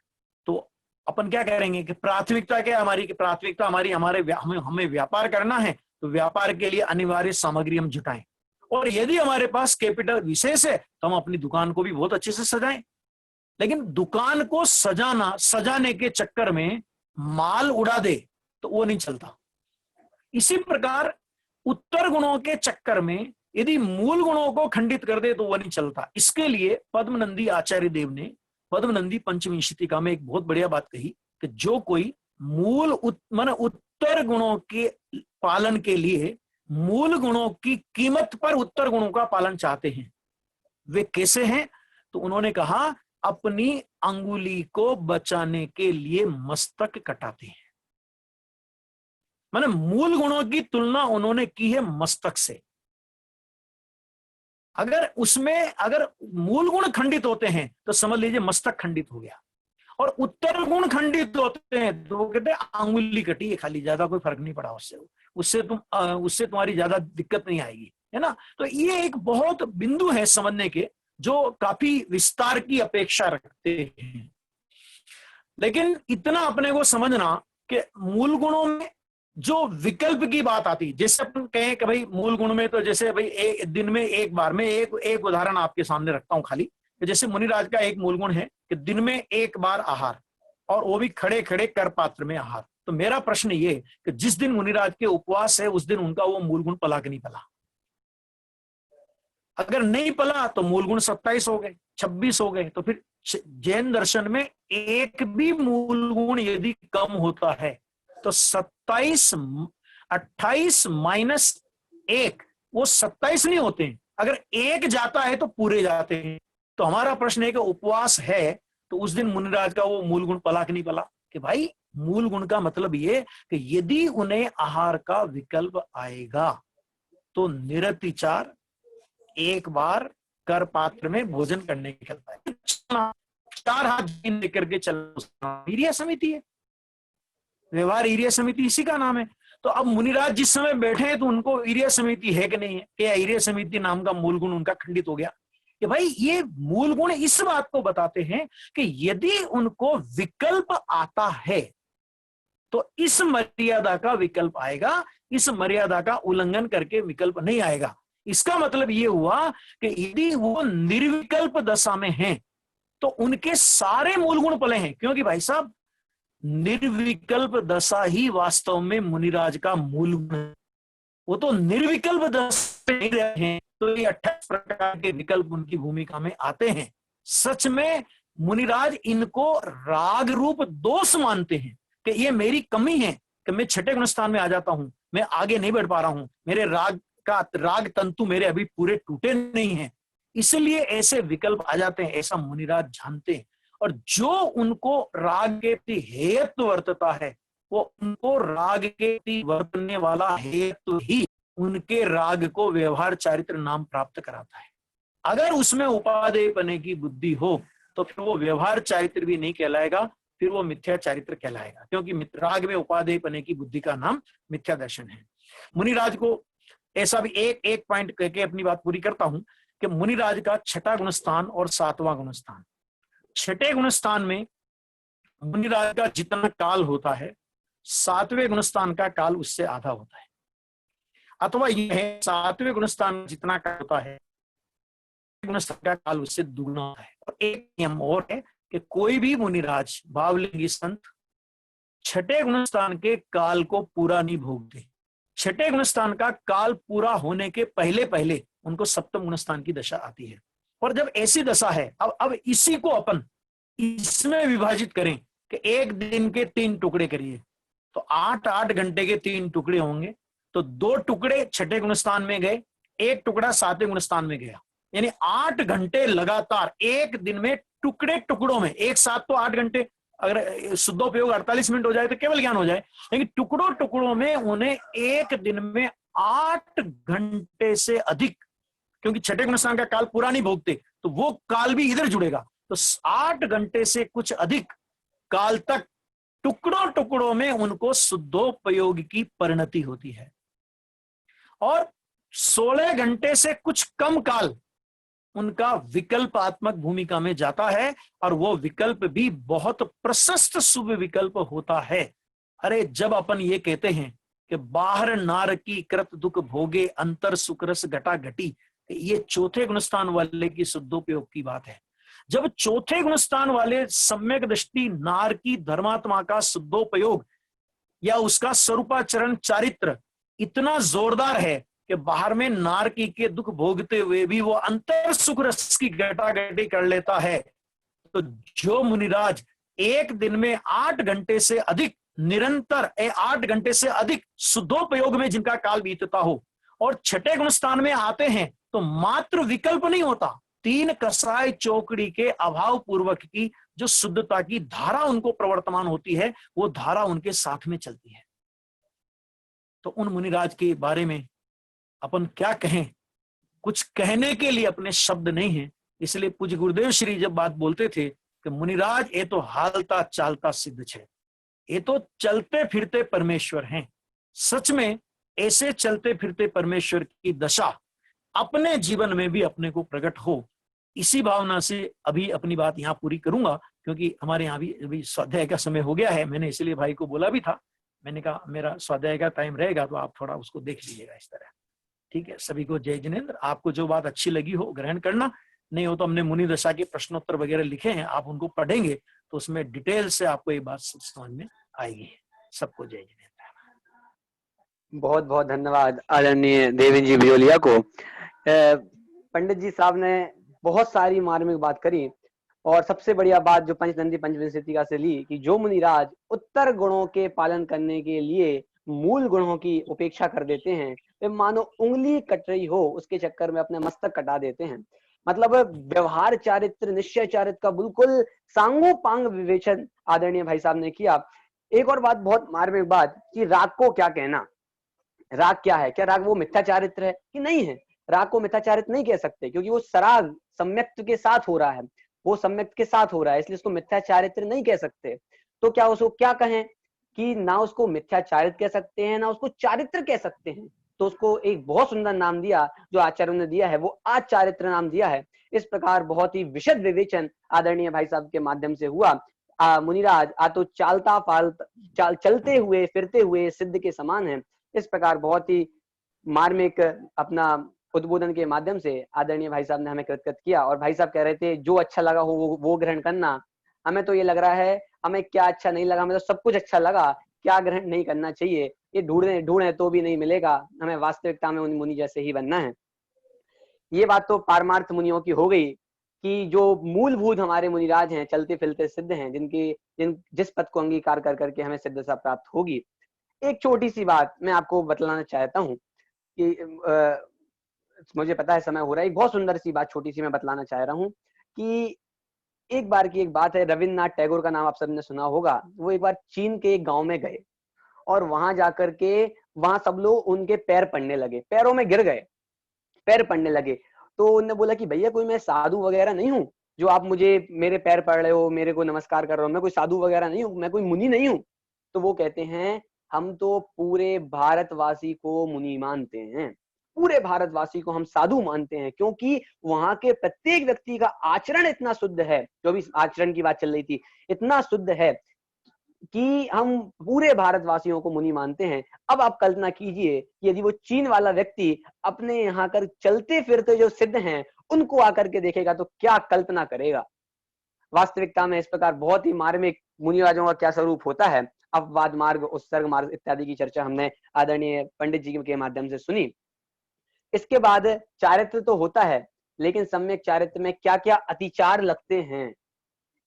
तो अपन क्या करेंगे कि प्राथमिकता क्या है हमारी, कि प्राथमिकता हमें व्यापार करना है, तो व्यापार के लिए अनिवार्य सामग्री हम जुटाएं। और यदि हमारे पास कैपिटल विशेष है तो हम अपनी दुकान को भी बहुत अच्छे से सजाएं। लेकिन दुकान को सजाने के चक्कर में माल उड़ा दे तो वो नहीं चलता। इसी प्रकार उत्तर गुणों के चक्कर में यदि मूल गुणों को खंडित कर दे तो वह नहीं चलता। इसके लिए पद्मनंदी आचार्य देव ने पद्मनंदी पंचविंशतिका में एक बहुत बढ़िया बात कही कि जो कोई उत्तर गुणों के पालन के लिए मूल गुणों की कीमत पर उत्तर गुणों का पालन चाहते हैं, वे कैसे हैं? तो उन्होंने कहा अपनी अंगुली को बचाने के लिए मस्तक कटाते हैं। माने मूल गुणों की तुलना उन्होंने की है मस्तक से। अगर मूल गुण खंडित होते हैं तो समझ लीजिए मस्तक खंडित हो गया, और उत्तर गुण खंडित होते हैं तो वो कहते हैं अंगुली कटी है खाली, ज्यादा कोई फर्क नहीं पड़ा उससे तुम्हारी ज्यादा दिक्कत नहीं आएगी, है ना। तो ये एक बहुत बिंदु है समझने के, जो काफी विस्तार की अपेक्षा रखते हैं। लेकिन इतना अपने को समझना कि मूल गुणों में जो विकल्प की बात आती है, जैसे अपन कहें कि भाई मूल गुण में तो जैसे भाई एक दिन में एक बार में एक उदाहरण आपके सामने रखता हूं खाली, जैसे मुनिराज का एक मूल गुण है कि दिन में एक बार आहार, और वो भी खड़े खड़े कर पात्र में आहार। तो मेरा प्रश्न ये कि जिस दिन मुनिराज के उपवास है उस दिन उनका वो मूल गुण पला कि नहीं पला? अगर नहीं पला तो मूल गुण 27 हो गए, 26 हो गए। तो फिर जैन दर्शन में एक भी मूल गुण यदि कम होता है तो 28 माइनस 1 वो 27 नहीं होते हैं। अगर एक जाता है तो पूरे जाते हैं। तो हमारा प्रश्न है कि उपवास है तो उस दिन मुनिराज का वो मूल गुण पला कि नहीं पला? कि भाई मूल गुण का मतलब ये कि यदि उन्हें आहार का विकल्प आएगा तो निरतिचार एक बार कर पात्र में भोजन करने निकलता है, 4 हाथ लेकर के चलना ईर्य समिति है। व्यवहार ईर्य समिति इसी का नाम है। तो अब मुनिराज जिस समय बैठे हैं तो उनको ईर्य समिति है कि नहीं है? क्या ईर्य समिति नाम का मूल गुण उनका खंडित हो गया? कि भाई ये मूल गुण इस बात को बताते हैं कि यदि उनको विकल्प आता है तो इस मर्यादा का विकल्प आएगा, इस मर्यादा का उल्लंघन करके विकल्प नहीं आएगा। इसका मतलब ये हुआ कि यदि वो निर्विकल्प दशा में हैं तो उनके सारे मूल गुण पले हैं, क्योंकि भाई साहब निर्विकल्प दशा ही वास्तव में मुनिराज का मूल गुण है। वो तो निर्विकल्प दशा नहीं रहे हैं, तो ये 28 प्रकार के विकल्प उनकी भूमिका में आते हैं। सच में मुनिराज इनको राग रूप दोष मानते हैं कि ये मेरी कमी है कि मैं छठे गुण स्थान में आ जाता हूं, मैं आगे नहीं बढ़ पा रहा हूं, मेरे राग तंतु मेरे अभी पूरे टूटे नहीं हैं, इसलिए ऐसे विकल्प आ जाते हैं, ऐसा मुनिराज जानते हैं। और जो उनको राग के प्रति हेयत्व वर्तता है, वो उनको राग के प्रति वर्तने वाला हेयत्व ही उनके राग को व्यवहार चारित्र नाम प्राप्त कराता है। अगर उसमें उपादेयपने की बुद्धि हो तो फिर वो व्यवहार चारित्र भी नहीं कहलाएगा, फिर वो मिथ्या चारित्र कहलाएगा, क्योंकि राग में उपादेयपने की बुद्धि का नाम मिथ्या दर्शन है। मुनिराज को ऐसा भी एक पॉइंट कहकर अपनी बात पूरी करता हूं कि मुनिराज का छठा गुणस्थान और सातवां गुणस्थान, छठे गुणस्थान में मुनिराज का जितना काल होता है, सातवें गुणस्थान का काल उससे आधा होता है, अथवा यह है सातवें गुणस्थान में जितना काल होता है, गुणस्थान का काल उससे दुगना होता है। और एक नियम और है कि कोई भी मुनिराज भावलिंगी संत छठे गुणस्थान के काल को पूरा नहीं भोगते। छठे गुणस्थान का काल पूरा होने के पहले पहले उनको सप्तम गुणस्थान की दशा आती है। और जब ऐसी दशा है, अब इसी को अपन इसमें विभाजित करें कि एक दिन के 3 टुकड़े करिए, तो 8-8 घंटे के 3 टुकड़े होंगे, तो 2 टुकड़े छठे गुणस्थान में गए, 1 टुकड़ा सातवें गुणस्थान में गया, यानी 8 घंटे लगातार एक दिन में टुकड़े टुकड़ों में, एक साथ तो 8 घंटे, अगर शुद्धोपयोग 48 मिनट हो जाए तो केवल ज्ञान हो जाए, लेकिन टुकड़ों टुकड़ों में उन्हें एक दिन में 8 घंटे से अधिक, क्योंकि छठे गुणस्थान का काल पूरा नहीं भोगते तो वो काल भी इधर जुड़ेगा, तो 8 घंटे से कुछ अधिक काल तक टुकड़ों टुकड़ों में उनको शुद्धोपयोग की परिणति होती है। और 16 घंटे से कुछ कम काल उनका विकल्पात्मक भूमिका में जाता है, और वो विकल्प भी बहुत प्रशस्त शुभ विकल्प होता है। अरे जब अपन ये कहते हैं कि बाहर नार की कृत दुख भोगे अंतर सुकरस घटा घटी, ये चौथे गुणस्थान वाले की शुद्धोपयोग की बात है। जब चौथे गुणस्थान वाले सम्यक दृष्टि नार की धर्मात्मा का शुद्धोपयोग या उसका स्वरूपाचरण चारित्र इतना जोरदार है कि बाहर में नारकी के दुख भोगते हुए भी वो अंतर सुख रस की घटाघटी कर लेता है, तो जो मुनिराज एक दिन में 8 घंटे से अधिक निरंतर 8 घंटे से अधिक शुद्धोपयोग में जिनका काल बीतता हो और छठे गुणस्थान में आते हैं, तो मात्र विकल्प नहीं होता, 3 कसाय चौकड़ी के अभाव पूर्वक की जो शुद्धता की धारा उनको प्रवर्तमान होती है, वो धारा उनके साथ में चलती है। तो उन मुनिराज के बारे में अपन क्या कहें, कुछ कहने के लिए अपने शब्द नहीं है। इसलिए पूज्य गुरुदेव श्री जब बात बोलते थे कि मुनिराज ये तो हालता चालता सिद्ध है, ये तो चलते फिरते परमेश्वर हैं। सच में ऐसे चलते फिरते परमेश्वर की दशा अपने जीवन में भी अपने को प्रकट हो, इसी भावना से अभी अपनी बात यहाँ पूरी करूंगा, क्योंकि हमारे यहाँ भी अभी स्वाध्याय का समय हो गया है। मैंने इसलिए भाई को बोला भी था, मैंने कहा मेरा स्वाध्याय का टाइम रहेगा तो आप थोड़ा उसको देख लीजिएगा इस तरह। ठीक है, सभी को जय जिनेन्द्र। आपको जो बात अच्छी लगी हो ग्रहण करना, नहीं हो तो हमने मुनि दशा के प्रश्नोत्तर वगैरह लिखे हैं, आप उनको पढ़ेंगे तो उसमें डिटेल से आपको ये बात समझ में आएगी। सबको जय जिनेन्द्र। बहुत बहुत धन्यवाद आदरणीय देवेंद्र जी बियोलिया को। पंडित जी साहब ने बहुत सारी मार्मिक बात करी, और सबसे बढ़िया बात जो पंचदंती पंचविंशतिका से ली कि जो मुनिराज उत्तर गुणों के पालन करने के लिए मूल गुणों की उपेक्षा कर देते हैं, वे मानो उंगली कट रही हो उसके चक्कर में अपने मस्तक कटा देते हैं। मतलब व्यवहार चारित्र निश्चय चारित्र का बिल्कुल सांगोपांग विवेचन आदरणीय भाई साहब ने किया। एक और बात, बहुत मार्मिक बात, कि राग को क्या कहना, राग क्या है, क्या राग वो मिथ्या चारित्र है कि नहीं है? राग को मिथ्या चारित्र नहीं कह सकते, क्योंकि वो सराग सम्यक्त के साथ हो रहा है, वो सम्यक्त के साथ हो रहा है, इसलिए उसको मिथ्या चारित्र नहीं कह सकते। तो क्या उसको क्या कहें कि ना उसको मिथ्या चारित्र कह सकते हैं ना उसको चारित्र कह सकते हैं, तो उसको एक बहुत सुंदर नाम दिया जो आचार्यों ने दिया है, वो आचारित्र नाम दिया है। इस प्रकार बहुत ही विशद विवेचन आदरणीय भाई साहब के माध्यम से हुआ। मुनिराज आ तो चालता फालता चलते हुए फिरते हुए सिद्ध के समान है। इस प्रकार बहुत ही मार्मिक अपना उद्बोधन के माध्यम से आदरणीय भाई साहब ने हमें कृतकृत किया। और भाई साहब कह रहे थे जो अच्छा लगा हो वो ग्रहण करना। हमें तो ये लग रहा है, हमें क्या अच्छा नहीं लगा, हमें तो सब कुछ अच्छा लगा, क्या ग्रहण नहीं करना चाहिए, ये ढूंढे तो भी नहीं मिलेगा, हमें वास्तविकता में उन मुनि जैसे ही बनना है। ये बात तो पारमार्थ मुनियों की हो गई कि जो मूलभूत हमारे मुनिराज हैं, चलते फिरते सिद्ध हैं, जिस पद को अंगीकार कर करके हमें सिद्धता प्राप्त होगी। एक छोटी सी बात मैं आपको बतलाना चाहता हूँ कि मुझे पता है समय हो रहा है, एक बहुत सुंदर सी बात छोटी सी मैं बतलाना चाह रहा हूँ कि एक बार की एक बात है, रविन्द्रनाथ टैगोर का नाम आप सबने सुना होगा। वो एक बार चीन के एक गांव में गए और वहां जाकर के वहां सब लोग उनके पैर पड़ने लगे, पैरों में गिर गए, पैर पड़ने लगे। तो उन्होंने बोला कि भैया कोई मैं साधु वगैरह नहीं हूँ जो आप मुझे मेरे पैर पड़ रहे हो, मेरे को नमस्कार कर रहे हो, मैं कोई साधु वगैरह नहीं हूँ, मैं कोई मुनि नहीं हूँ। तो वो कहते हैं हम तो पूरे भारतवासी को मुनि मानते हैं, पूरे भारतवासी को हम साधु मानते हैं, क्योंकि वहां के प्रत्येक व्यक्ति का आचरण इतना शुद्ध है, जो भी आचरण की बात चल रही थी, इतना शुद्ध है कि हम पूरे भारतवासियों को मुनि मानते हैं। अब आप कल्पना कीजिए कि यदि वो चीन वाला व्यक्ति अपने यहाँ कर चलते फिरते जो सिद्ध हैं उनको आकर के देखेगा तो क्या कल्पना करेगा। वास्तविकता में इस प्रकार बहुत ही मार्मिक मुनिराजों का क्या स्वरूप होता है। अपवाद मार्ग, उत्सर्ग मार्ग इत्यादि की चर्चा हमने आदरणीय पंडित जी के माध्यम से सुनी। इसके बाद चारित्र तो होता है, लेकिन सम्यक चारित्र में क्या क्या अतिचार लगते हैं,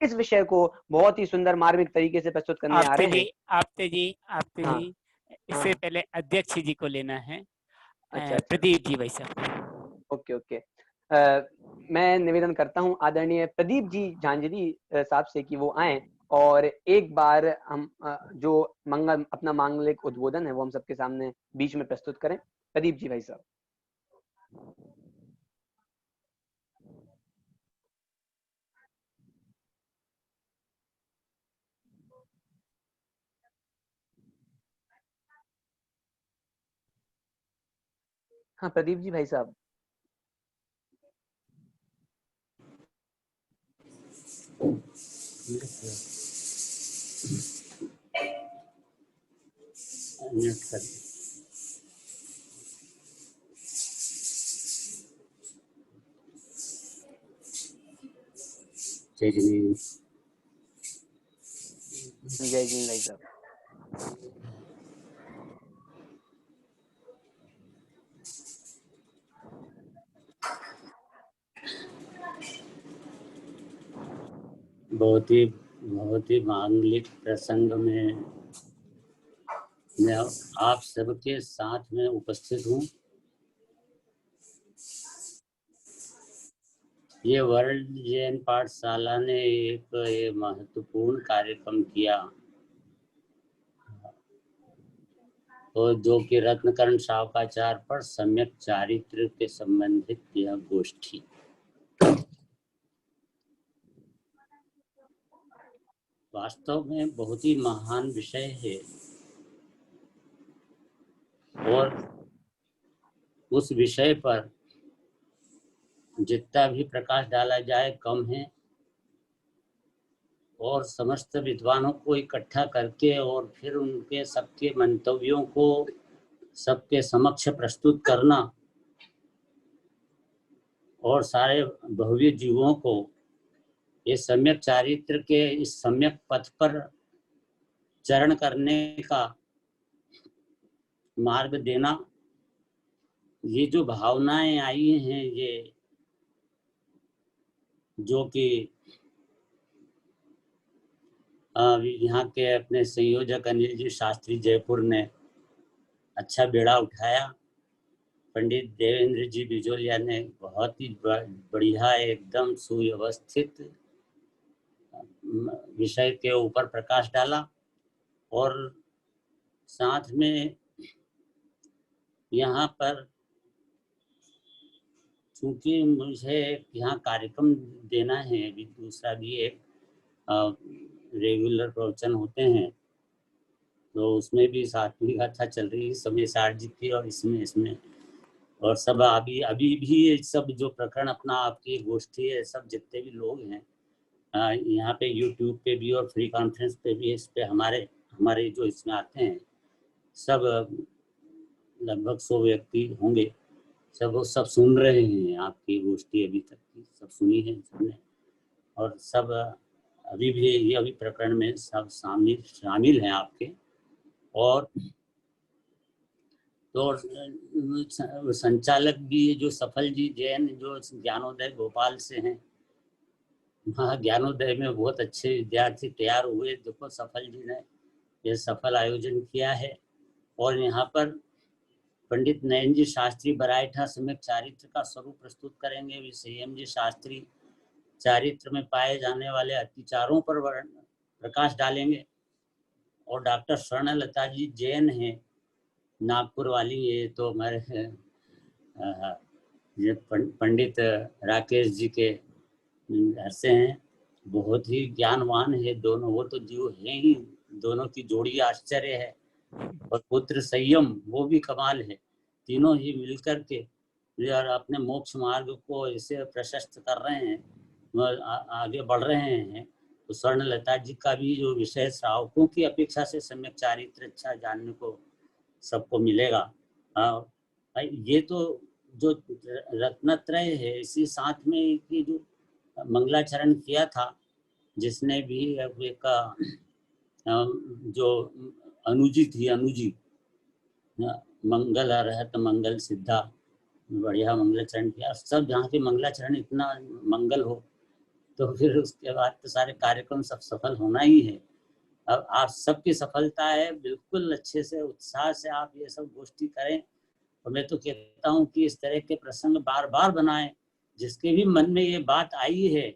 इस विषय को बहुत ही सुंदर मार्मिक तरीके से प्रस्तुत करने आ रहे हैं। आपते हाँ, जी इससे पहले अध्यक्ष जी को लेना है। अच्छा। प्रदीप जी भाई साहब। ओके। मैं निवेदन करता हूं आदरणीय प्रदीप जी झांझरी साहब से कि वो आए और एक बार हम जो अपना मांगलिक उद्बोधन है वो हम सबके सामने बीच में प्रस्तुत करें। प्रदीप जी भाई साहब। हाँ प्रदीप जी भाई साहब। जय जिनेन्द्र। जय जी भाई साहब। बहुत ही मांगलिक प्रसंग में मैं आप सबके साथ में उपस्थित हूँ। ये वर्ल्ड जैन पाठशाला ने एक ये महत्वपूर्ण कार्यक्रम किया और जो कि रत्नकर्ण शावकाचार्य पर सम्यक चारित्र के संबंधित यह गोष्ठी। वास्तव में बहुत ही महान विषय है और उस विषय पर जितना भी प्रकाश डाला जाए कम है और समस्त विद्वानों को इकट्ठा करके और फिर उनके सबके मंतव्यों को सबके समक्ष प्रस्तुत करना और सारे भव्य जीवों को ये सम्यक चारित्र के इस सम्यक पथ पर चरण करने का मार्ग देना, ये जो भावनाएं आई हैं, ये जो कि यहाँ के अपने संयोजक अनिल जी शास्त्री जयपुर ने अच्छा बेड़ा उठाया। पंडित देवेंद्र जी बिजोलिया ने बहुत ही बढ़िया एकदम सुव्यवस्थित विषय के ऊपर प्रकाश डाला और साथ में यहाँ पर चूंकि मुझे यहाँ कार्यक्रम देना है, अभी दूसरा भी एक रेगुलर प्रवचन होते हैं तो उसमें भी सातवीं गाथा चल रही है समय सारजी की और इसमें और सब अभी भी ये सब जो प्रकरण अपना आपकी गोष्ठी है, सब जितने भी लोग हैं यहाँ पे YouTube पे भी और फ्री कॉन्फ्रेंस पे भी इस पे हमारे जो इसमें आते हैं सब लगभग 100 व्यक्ति होंगे, सब सुन रहे हैं आपकी गोष्ठी अभी तक की, सब सुनी है सबने, और सब अभी भी ये अभी प्रकरण में सब शामिल हैं आपके। और तो संचालक भी जो सफल जी जैन जो ज्ञानोदय भोपाल से हैं, हाँ ज्ञानोदय में बहुत अच्छे विद्यार्थी तैयार हुए। देखो सफल जी ने यह सफल आयोजन किया है। और यहाँ पर पंडित नयन जी शास्त्री बराइठा सम्यक चारित्र का स्वरूप प्रस्तुत करेंगे। संयम जी शास्त्री चारित्र में पाए जाने वाले अत्याचारों पर प्रकाश डालेंगे। और डॉक्टर स्वर्णलता जी जैन हैं नागपुर वाली, ये तो हमारे ये पंडित राकेश जी के घर से हैं, बहुत ही ज्ञानवान है दोनों, वो तो जो है ही, दोनों की जोड़ी आश्चर्य है। और पुत्र संयम वो भी कमाल है, तीनों ही मिलकर के और अपने मोक्ष मार्ग को इसे प्रशस्त कर रहे हैं, आगे बढ़ रहे हैं। तो स्वर्णलता जी का भी जो विषय श्रावकों की अपेक्षा से सम्यक चारित्र अच्छा जानने को सबको मिलेगा। ये तो जो रत्नत्रय है, इसी साथ में कि जो मंगलाचरण किया था, जिसने भी एक जो अनुजी थी, अनुजी मंगल रहत मंगल सिद्धा, बढ़िया मंगलाचरण किया। सब जहाँ के मंगलाचरण इतना मंगल हो तो फिर उसके बाद तो सारे कार्यक्रम सब सफल होना ही है। अब आप सबकी सफलता है, बिल्कुल अच्छे से उत्साह से आप ये सब गोष्ठी करें। और मैं तो कहता हूँ कि इस तरह के प्रसंग बार बार बनाएं। जिसके भी मन में ये बात आई है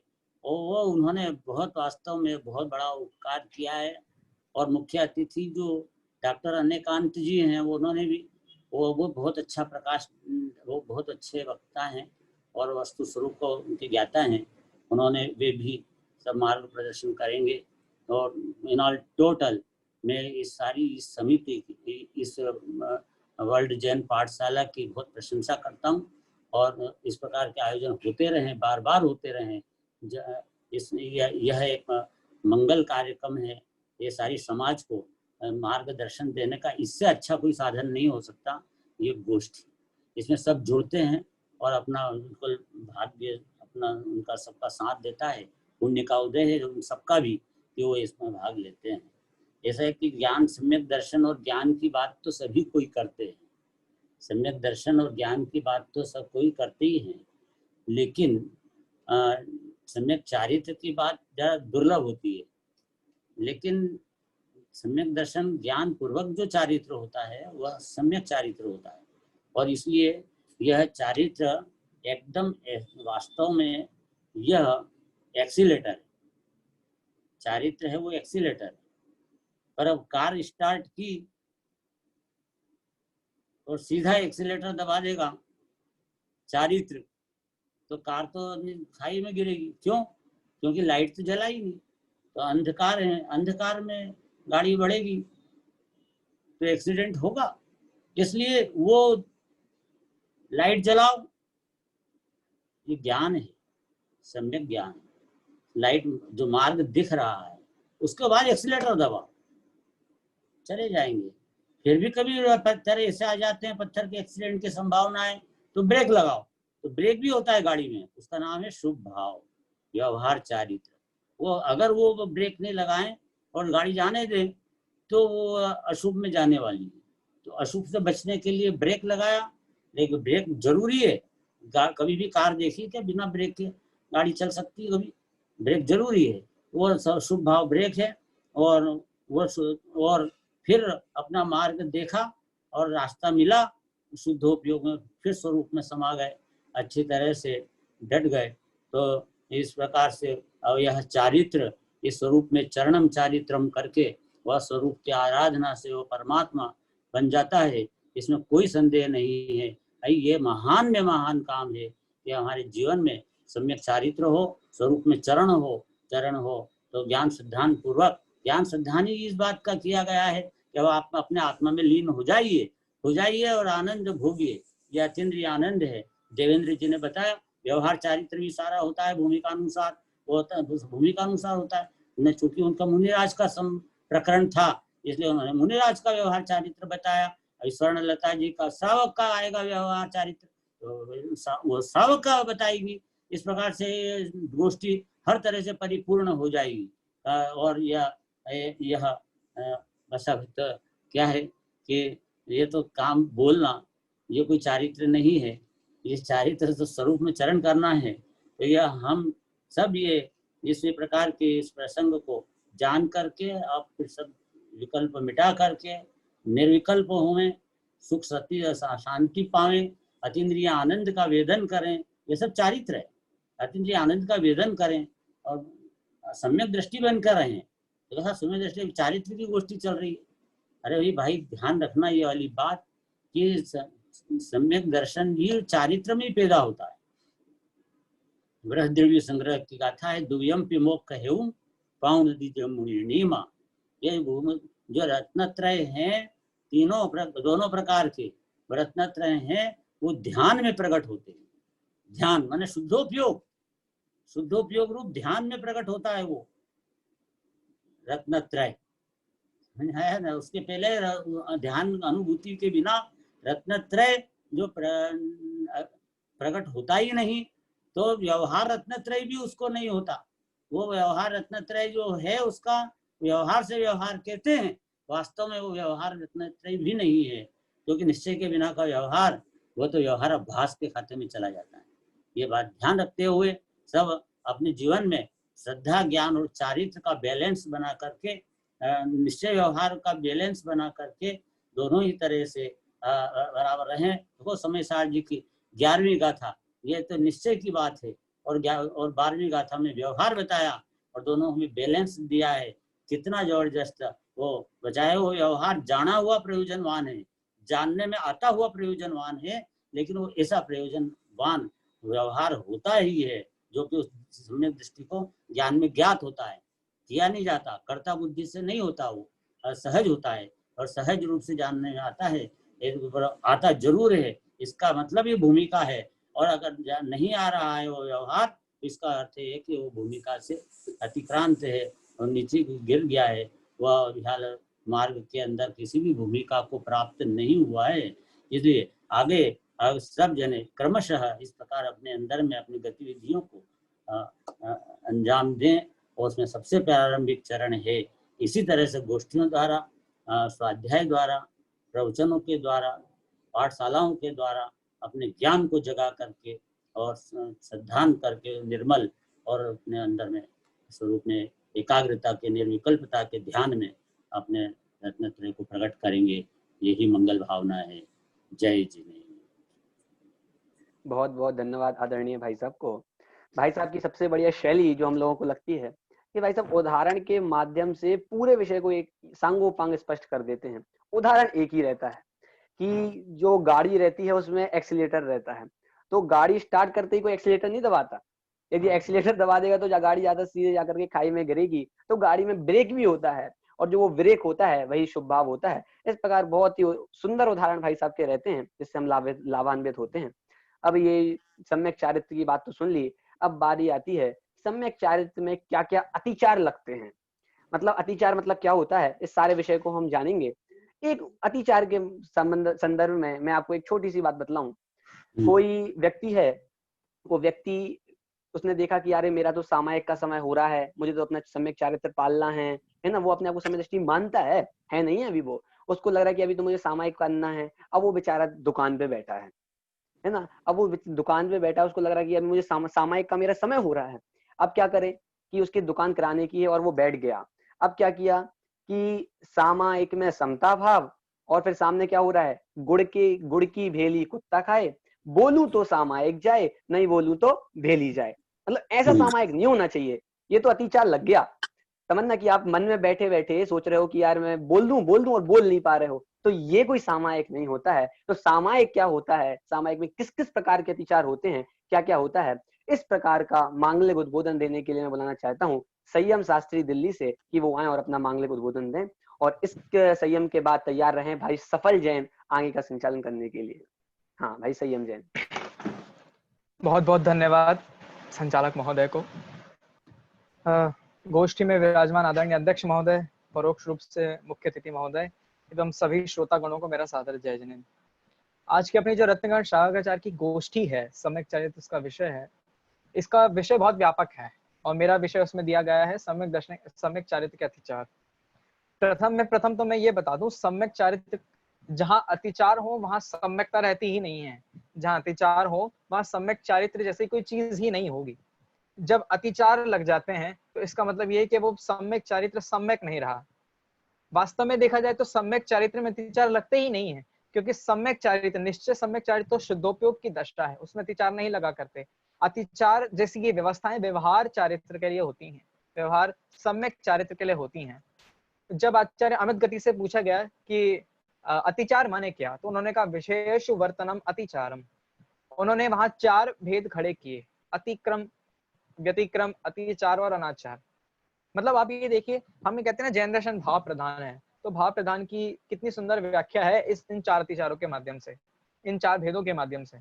वो उन्होंने बहुत वास्तव में बहुत बड़ा उपकार किया है। और मुख्य अतिथि जो डॉक्टर अनेकांत जी हैं, वो उन्होंने भी वो बहुत अच्छा प्रकाश, वो बहुत अच्छे वक्ता हैं और वस्तु स्वरूप को उनके ज्ञाता हैं। उन्होंने वे भी सब मार्ग प्रदर्शन करेंगे। और इन ऑल टोटल मैं इस सारी इस समिति की, इस वर्ल्ड जैन पाठशाला की बहुत प्रशंसा करता हूँ। और इस प्रकार के आयोजन होते रहें, बार बार होते रहें। यह एक मंगल कार्यक्रम है, ये सारी समाज को मार्गदर्शन देने का इससे अच्छा कोई साधन नहीं हो सकता। ये गोष्ठी, इसमें सब जुड़ते हैं और अपना बिल्कुल भाग्य अपना उनका सबका साथ देता है। पुण्य का उदय है उन सबका भी कि वो इसमें भाग लेते हैं। ऐसा है कि ज्ञान सम्यक दर्शन और ज्ञान की बात तो सभी कोई करते हैं, सम्यक दर्शन और ज्ञान की बात तो सब कोई करते ही हैं, लेकिन सम्यक चारित्र की बात ज़्यादा दुर्लभ होती है। लेकिन सम्यक दर्शन ज्ञान पूर्वक जो चारित्र होता है वह सम्यक चारित्र होता है। और इसलिए यह चारित्र एकदम वास्तव में यह एक्सीलेटर है, चारित्र है वो एक्सीलेटर है। पर अब कार स्टार्ट की और सीधा एक्सीलेटर दबा देगा चारित्र, तो कार तो खाई में गिरेगी। क्यों? क्योंकि लाइट तो जला ही नहीं, तो अंधकार है, अंधकार में गाड़ी बढ़ेगी तो एक्सीडेंट होगा। इसलिए वो लाइट जलाओ, ये ज्ञान है, सम्यक ज्ञान है। लाइट जो मार्ग दिख रहा है उसके बाद एक्सीलेटर दबाओ, चले जाएंगे। फिर भी कभी पत्थर ऐसे आ जाते हैं, पत्थर के एक्सीडेंट की संभावना है, तो ब्रेक लगाओ। तो ब्रेक भी होता है गाड़ी में, उसका नाम है शुभ भाव, व्यवहार चारित्र। वो अगर वो ब्रेक नहीं लगाएं और गाड़ी जाने दें तो वो अशुभ में जाने वाली है। तो अशुभ से बचने के लिए ब्रेक लगाया, लेकिन ब्रेक जरूरी है। कभी भी कार देखी क्या बिना ब्रेक के गाड़ी चल सकती है? कभी ब्रेक जरूरी है। वो शुभ भाव ब्रेक है। और फिर अपना मार्ग देखा और रास्ता मिला, शुद्धोपयोग में फिर स्वरूप में समा गए, अच्छी तरह से डट गए। तो इस प्रकार से अब यह चारित्र इस स्वरूप में चरणम चारित्रम करके वह स्वरूप की आराधना से वो परमात्मा बन जाता है, इसमें कोई संदेह नहीं है। ये महान में महान काम है कि हमारे जीवन में सम्यक चारित्र हो, स्वरूप में चरण हो तो ज्ञान सिद्धांत पूर्वक, ज्ञान सिद्धांत ही इस बात का किया गया है कि आप अपने आत्मा में लीन हो जाइए और आनंद भोगिए। यह अतीन्द्रिय आनंद है। देवेंद्र जी ने बताया व्यवहार चारित्र भी सारा होता है भूमिका अनुसार, वो होता है उस भूमिका अनुसार होता है। न चूंकि उनका मुनिराज का प्रकरण था इसलिए उन्होंने मुनिराज का व्यवहार चारित्र बताया। स्वर्णलता जी का श्रावक का आएगा व्यवहार चारित्र, तो वो श्रावक का बताएगी। इस प्रकार से गोष्ठी हर तरह से परिपूर्ण हो जाएगी। और यह बसक्त क्या है कि ये तो काम बोलना ये कोई चारित्र नहीं है, ये चारित्र तो स्वरूप में चरण करना है। तो यह हम सब ये इसी प्रकार के इस प्रसंग को जान करके आप फिर सब विकल्प मिटा करके निर्विकल्प हों, सुख सती शांति पावें, अतीन्द्रिय आनंद का वेदन करें। ये सब चारित्र है, अतीन्द्रिय आनंद का वेदन करें और सम्यक दृष्टि बनकर रहें। तो कहा सम्यक दृष्टि चारित्र की गोष्ठी चल रही है। अरे भाई ध्यान रखना ये वाली बात कि सम्यक दर्शन भी चारित्र में पैदा होता है। बृहद्रव्य संग्रह की गाथा है, दुयम पिमोक कहेऊं पाऊं नदी मुनिमा। ये जो रत्नत्रय हैं तीनों दोनों प्रकार के रत्नत्रय हैं वो ध्यान में प्रकट होते हैं। ध्यान माने शुद्धोपयोग, शुद्धोपयोग रूप ध्यान में प्रकट होता है वो रत्नत्रय है ना। उसके पहले ध्यान अनुभूति के बिना रत्नत्रय जो प्रकट होता ही नहीं, तो व्यवहार रत्नत्रय भी उसको नहीं होता। वो व्यवहार रत्नत्रय जो है उसका व्यवहार से व्यवहार कहते हैं, वास्तव में वो व्यवहार रत्नत्रय भी नहीं है, क्योंकि निश्चय के बिना का व्यवहार वो तो व्यवहार अभ्यास के खाते में चला जाता है। ये बात ध्यान रखते हुए सब अपने जीवन में श्रद्धा ज्ञान और चारित्र का बैलेंस बना करके, निश्चय व्यवहार का बैलेंस बना करके दोनों ही तरह से बराबर रहें। देखो समय सार जी की 11वीं गाथा ये तो निश्चय की बात है और 12वीं गाथा में व्यवहार बताया और दोनों में बैलेंस दिया है। कितना जबरदस्त वो बचाए हुए व्यवहार जाना हुआ प्रयोजनवान है, जानने में आता हुआ प्रयोजनवान है, लेकिन वो ऐसा प्रयोजनवान व्यवहार होता ही है जो कि उस सम्यक दृष्टि को ज्ञान में ज्ञात होता है, किया नहीं जाता, कर्ता बुद्धि से नहीं होता, वो सहज होता है और सहज रूप से जानने में आता है। आता जरूर है, इसका मतलब ये भूमिका है। और अगर नहीं आ रहा है वो व्यवहार, इसका अर्थ है कि वो भूमिका से अतिक्रांत है और नीचे गिर गया है, वह विशाल मार्ग के अंदर किसी भी भूमिका को प्राप्त नहीं हुआ है। इसलिए आगे सब जने क्रमशः इस प्रकार अपने अंदर में अपनी गतिविधियों को अंजाम दें और उसमें सबसे प्रारंभिक चरण है इसी तरह से गोष्ठियों द्वारा, स्वाध्याय द्वारा, प्रवचनों के द्वारा, पाठशालाओं के द्वारा अपने ज्ञान को जगा करके और श्रद्धान करके निर्मल और अपने अंदर में स्वरूप में एकाग्रता के निर्विकल्पता के ध्यान में अपने रत्नत्रय को प्रकट करेंगे। यही मंगल भावना है। जय जी। बहुत बहुत धन्यवाद आदरणीय भाई साहब को। भाई साहब की सबसे बढ़िया शैली जो हम लोगों को लगती है कि भाई साहब उदाहरण के माध्यम से पूरे विषय को एक सांगोपांग स्पष्ट कर देते हैं। उदाहरण एक ही रहता है कि जो गाड़ी रहती है उसमें एक्सीलेटर रहता है, तो गाड़ी स्टार्ट करते ही कोई एक्सीलेटर नहीं दबाता। यदि एक्सीलेटर दबा देगा तो गाड़ी ज्यादा सीधे जाकर के खाई में गिरेगी। तो गाड़ी में ब्रेक भी होता है और जो वो ब्रेक होता है वही शुभ भाव होता है। इस प्रकार बहुत ही सुंदर उदाहरण भाई साहब के रहते हैं जिससे हम लाभान्वित होते हैं। अब ये सम्यक चारित्र की बात तो सुन ली, अब बारी आती है सम्यक चारित्र में क्या क्या अतिचार लगते हैं। मतलब अतिचार मतलब क्या होता है, इस सारे विषय को हम जानेंगे। एक अतिचार के संदर्भ में मैं आपको एक छोटी सी बात बतलाऊं। कोई व्यक्ति है, वो व्यक्ति उसने देखा कि यार मेरा तो सामायिक का समय हो रहा है, मुझे तो अपना सम्यक चारित्र पालना है ना। वो अपने आप को सम्यक दृष्टि मानता है नहीं है अभी वो, उसको लग रहा है कि अभी तो मुझे सामायिक करना है। अब वो बेचारा दुकान पे बैठा है ना। अब वो दुकान पे बैठा है, उसको लग रहा है कि अभी मुझे सामायिक का मेरा समय हो रहा है। अब क्या करे कि उसकी दुकान कराने की है और वो बैठ गया। अब क्या किया कि सामायिक में समता भाव, और फिर सामने क्या हो रहा है, गुड़ की भेली कुत्ता खाए, बोलूं तो सामायिक जाए, नहीं बोलूं तो भेली जाए। मतलब ऐसा सामायिक नहीं होना चाहिए। ये तो अतिचार लग गया। तमन्ना कि आप मन में बैठे बैठे सोच रहे हो कि यार मैं बोल दूं और बोल नहीं पा रहे हो, तो ये कोई सामायिक नहीं होता है। तो सामायिक क्या होता है, सामायिक में किस किस प्रकार के अतिचार होते हैं, क्या क्या होता है, इस प्रकार का मांगलिक उद्बोधन देने के लिए मैं बुलाना चाहता हूँ संयम शास्त्री दिल्ली से कि वो आए और अपना मांगलिक उद्बोधन दें। और इस संयम के बाद तैयार रहे भाई सफल जैन आगे का संचालन करने के लिए। हाँ भाई संयम जैन। बहुत बहुत धन्यवाद संचालक महोदय को। गोष्ठी में विराजमान आदरणीय अध्यक्ष महोदय, परोक्ष रूप से मुख्य अतिथि महोदय एवं सभी श्रोतागणों को मेरा सादर जय जैन। आज की अपनी जो रत्नगण श्रावकाचार्य की गोष्ठी है, सम्यक चरित्र इसका विषय है। इसका विषय बहुत व्यापक है और मेरा विषय उसमें दिया गया है सम्यक चारित्र के अतिचार। प्रथम तो मैं ये बता दूं, सम्यक चारित्र जहां अतिचार हो वहां सम्यकता रहती ही नहीं है। जहां अतिचार हो वहां सम्यक चारित्र जैसी कोई चीज ही नहीं होगी। जब अतिचार लग जाते हैं तो इसका मतलब ये है कि वो सम्यक चारित्र सम्यक नहीं रहा। वास्तव में देखा जाए तो सम्यक चारित्र में अतिचार लगते ही नहीं है, क्योंकि सम्यक चारित्र, निश्चय सम्यक चारित्र तो शुद्धोपयोग की दशा है, उसमें अतिचार नहीं लगा करते। अतिचार जैसी ये व्यवस्थाएं व्यवहार चारित्र के लिए होती हैं, व्यवहार सम्यक चारित्र के लिए होती हैं। जब आचार्य अमित गति से पूछा गया कि अतिचार माने क्या, तो उन्होंने कहा विशेष वर्तनम अतिचारम। उन्होंने वहां 4 भेद खड़े किए, अतिक्रम, व्यतिक्रम, अतिचार और अनाचार। मतलब आप ये देखिए, हम ये कहते हैं ना जैन दर्शन भाव प्रधान है, तो भाव प्रधान की कितनी सुंदर व्याख्या है इन 4 अतिचारों के माध्यम से, इन 4 भेदों के माध्यम से।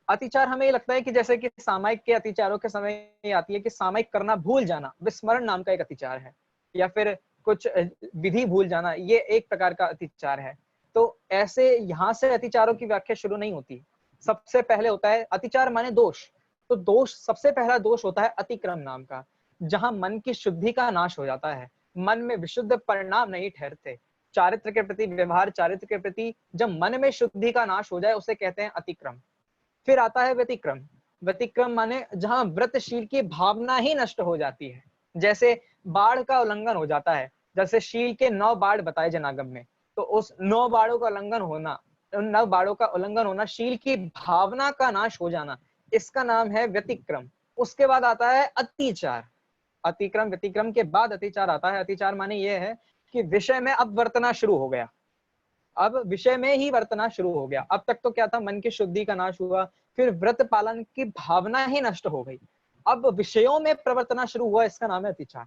अतिचार हमें ये लगता है कि जैसे कि सामायिक के अतिचारों के समय आती है कि सामायिक करना भूल जाना, विस्मरण नाम का एक अतिचार है, या फिर कुछ विधि भूल जाना, ये एक प्रकार का अतिचार है। तो ऐसे यहाँ से अतिचारों की व्याख्या शुरू नहीं होती। सबसे पहले होता है अतिचार माने दोष। तो दोष, सबसे पहला दोष होता है अतिक्रम नाम का, जहां मन की शुद्धि का नाश हो जाता है, मन में विशुद्ध परिणाम नहीं ठहरते। चारित्र के प्रति, व्यवहार चारित्र के प्रति जब मन में शुद्धि का नाश हो जाए उसे कहते हैं अतिक्रम। फिर आता है व्यतिक्रम। व्यतिक्रम माने जहां व्रतशील की भावना ही नष्ट हो जाती है, जैसे बाढ़ का उल्लंघन हो जाता है। जैसे शील के 9 बाढ़ बताए जनागम में, तो उस 9 बाढ़ों का उल्लंघन होना, उन 9 बाढ़ों का उल्लंघन होना, शील की भावना का नाश हो जाना, इसका नाम है व्यतिक्रम। उसके बाद आता है अतिचार। अतिक्रम व्यतिक्रम के बाद अतिचार आता है। अतिचार माने ये है कि विषय में अब वर्तना शुरू हो गया, अब विषय में ही वर्तना शुरू हो गया। अब तक तो क्या था, मन की शुद्धि का नाश हुआ, फिर व्रत पालन की भावना ही नष्ट हो गई, अब विषयों में प्रवर्तना शुरू हुआ, इसका नाम है अतिचार।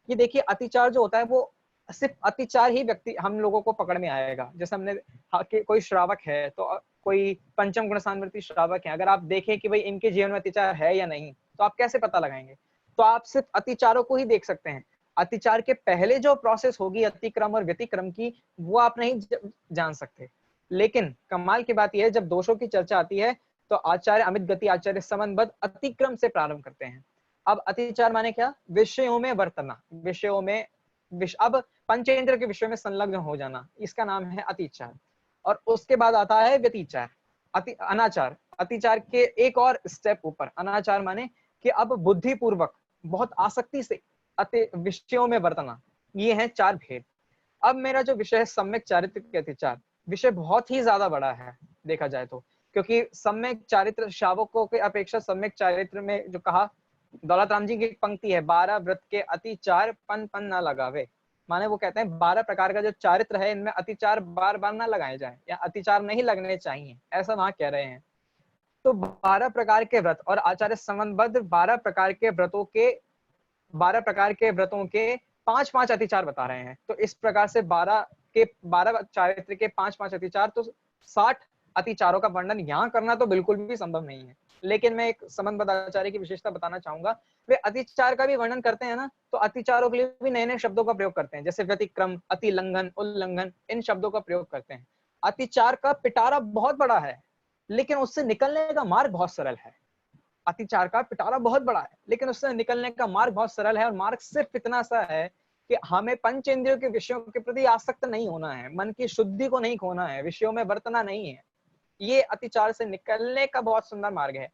ये देखिए, अतिचार जो होता है वो सिर्फ अतिचार ही व्यक्ति हम लोगों को पकड़ में आएगा। जैसे हमने कोई श्रावक है, तो कोई पंचम गुणसान्वर्ती श्रावक है, अगर आप देखें कि भाई इनके जीवन में अतिचार है या नहीं, तो आप कैसे पता लगाएंगे? तो आप सिर्फ अतिचारों को ही देख सकते हैं। अतिचार के पहले जो प्रोसेस होगी अतिक्रम और व्यतिक्रम की, वो आप नहीं जान सकते। लेकिन कमाल की बात यह है, जब दोषों की चर्चा आती है तो आचार्य अमित गति, आचार्य समन्वद अतिक्रम से प्रारंभ करते हैं। अब अतिचार माने क्या? विषयों में वर्तना, विषयों में अब पंचेंद्र के विषय में संलग्न हो जाना, इसका नाम है अतिचार। और उसके बाद आता है व्यतिचार, अनाचार। अतिचार के एक और स्टेप ऊपर अनाचार माने कि अब बुद्धि पूर्वक बहुत आसक्ति से विषयों में वर्तना। ये हैं 4 भेद। अब मेरा जो विषय है सम्यक चारित्र के अतिचार, विषय बहुत ही ज्यादा बड़ा है देखा जाए तो, क्योंकि सम्यक चारित्र श्रावकों के अपेक्षा सम्यक चारित्र में जो कहा, दौलत राम जी की एक पंक्ति है, 12 व्रत के अतिचार पन पन ना लगावे। माने वो कहते हैं 12 प्रकार का जो चारित्र है, इनमें अतिचार बार बार ना लगाए जाए, या अतिचार नहीं लगने चाहिए, ऐसा वहां कह रहे हैं। तो 12 प्रकार के व्रत, और आचार्य संबंध 12 प्रकार के व्रतों के 5-5 अतिचार बता रहे हैं। तो इस प्रकार से 12 चारित्र के 5-5 अतिचार, तो 60 अतिचारों का वर्णन यहाँ करना तो बिल्कुल भी संभव नहीं है। लेकिन मैं एक संबंध आचार्य की विशेषता बताना चाहूंगा, वे अतिचार का भी वर्णन करते हैं ना, तो अतिचारों के लिए भी नए नए शब्दों का प्रयोग करते हैं, जैसे व्यतिक्रम, अतिलंघन, उल्लंघन, इन शब्दों का प्रयोग करते हैं। अतिचार का पिटारा बहुत बड़ा है, लेकिन उससे निकलने का मार्ग बहुत सरल है। अतिचार का पिटारा बहुत बड़ा है, लेकिन उससे निकलने का मार्ग बहुत सरल है, और मार्ग सिर्फ इतना सा है कि हमें पंचेंद्रियों के विषयों के प्रति आसक्त नहीं होना है, मन की शुद्धि को नहीं खोना है, विषयों में वर्तना नहीं है। ये अतिचार से निकलने का बहुत सुंदर मार्ग है।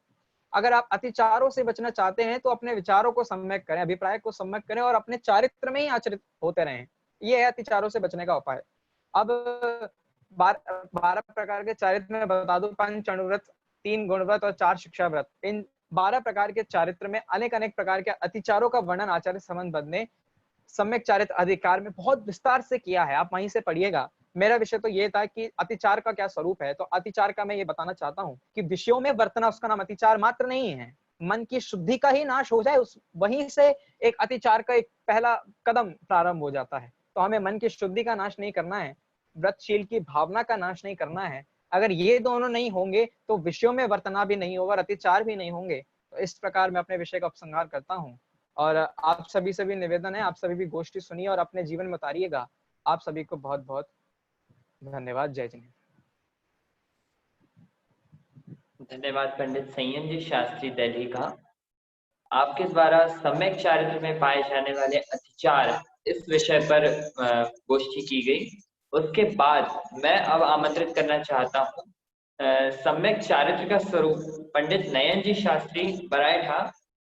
अगर आप अतिचारों से बचना चाहते हैं तो अपने विचारों को सम्यक करें, अभिप्राय को सम्यक करें, और अपने चारित्र में ही आचरित होते रहें। ये है अतिचारों से बचने का उपाय। अब 12 प्रकार के चारित्र में बता दो, 5 अणुव्रत, 3 गुणव्रत और 4 शिक्षा व्रत। इन 12 प्रकार के चारित्र में अनेक प्रकार के अतिचारों का वर्णन आचार्य समन्वद ने सम्यक चारित्र अधिकार में बहुत विस्तार से किया है, आप वहीं से पढ़िएगा। मेरा विषय तो ये था कि अतिचार का क्या स्वरूप है, तो अतिचार का मैं ये बताना चाहता हूँ कि विषयों में वर्तना, उसका नाम अतिचार मात्र नहीं है। मन की शुद्धि का ही नाश हो जाए, उस वहीं से एक अतिचार का एक पहला कदम प्रारंभ हो जाता है। तो हमें मन की शुद्धि का नाश नहीं करना है, व्रतशील की भावना का नाश नहीं करना है। अगर ये दोनों नहीं होंगे तो विषयों में वर्तना भी नहीं होगा और अतिचार भी नहीं होंगे। तो इस प्रकार मैं अपने विषय का उपसंहार करता हूँ। और आप सभी निवेदन है, आप सभी भी गोष्ठी सुनिए और अपने जीवन में उतारिएगा। आप सभी को बहुत बहुत धन्यवाद। जय जिनेंद्र। धन्यवाद पंडित संयम जी शास्त्री दिल्ली का। आपके द्वारा सम्यक चारित्र में पाए जाने वाले अतिचार इस विषय पर गोष्ठी की गई। उसके बाद मैं अब आमंत्रित करना चाहता हूँ सम्यक चारित्र का स्वरूप पंडित नयन जी शास्त्री बराइठा।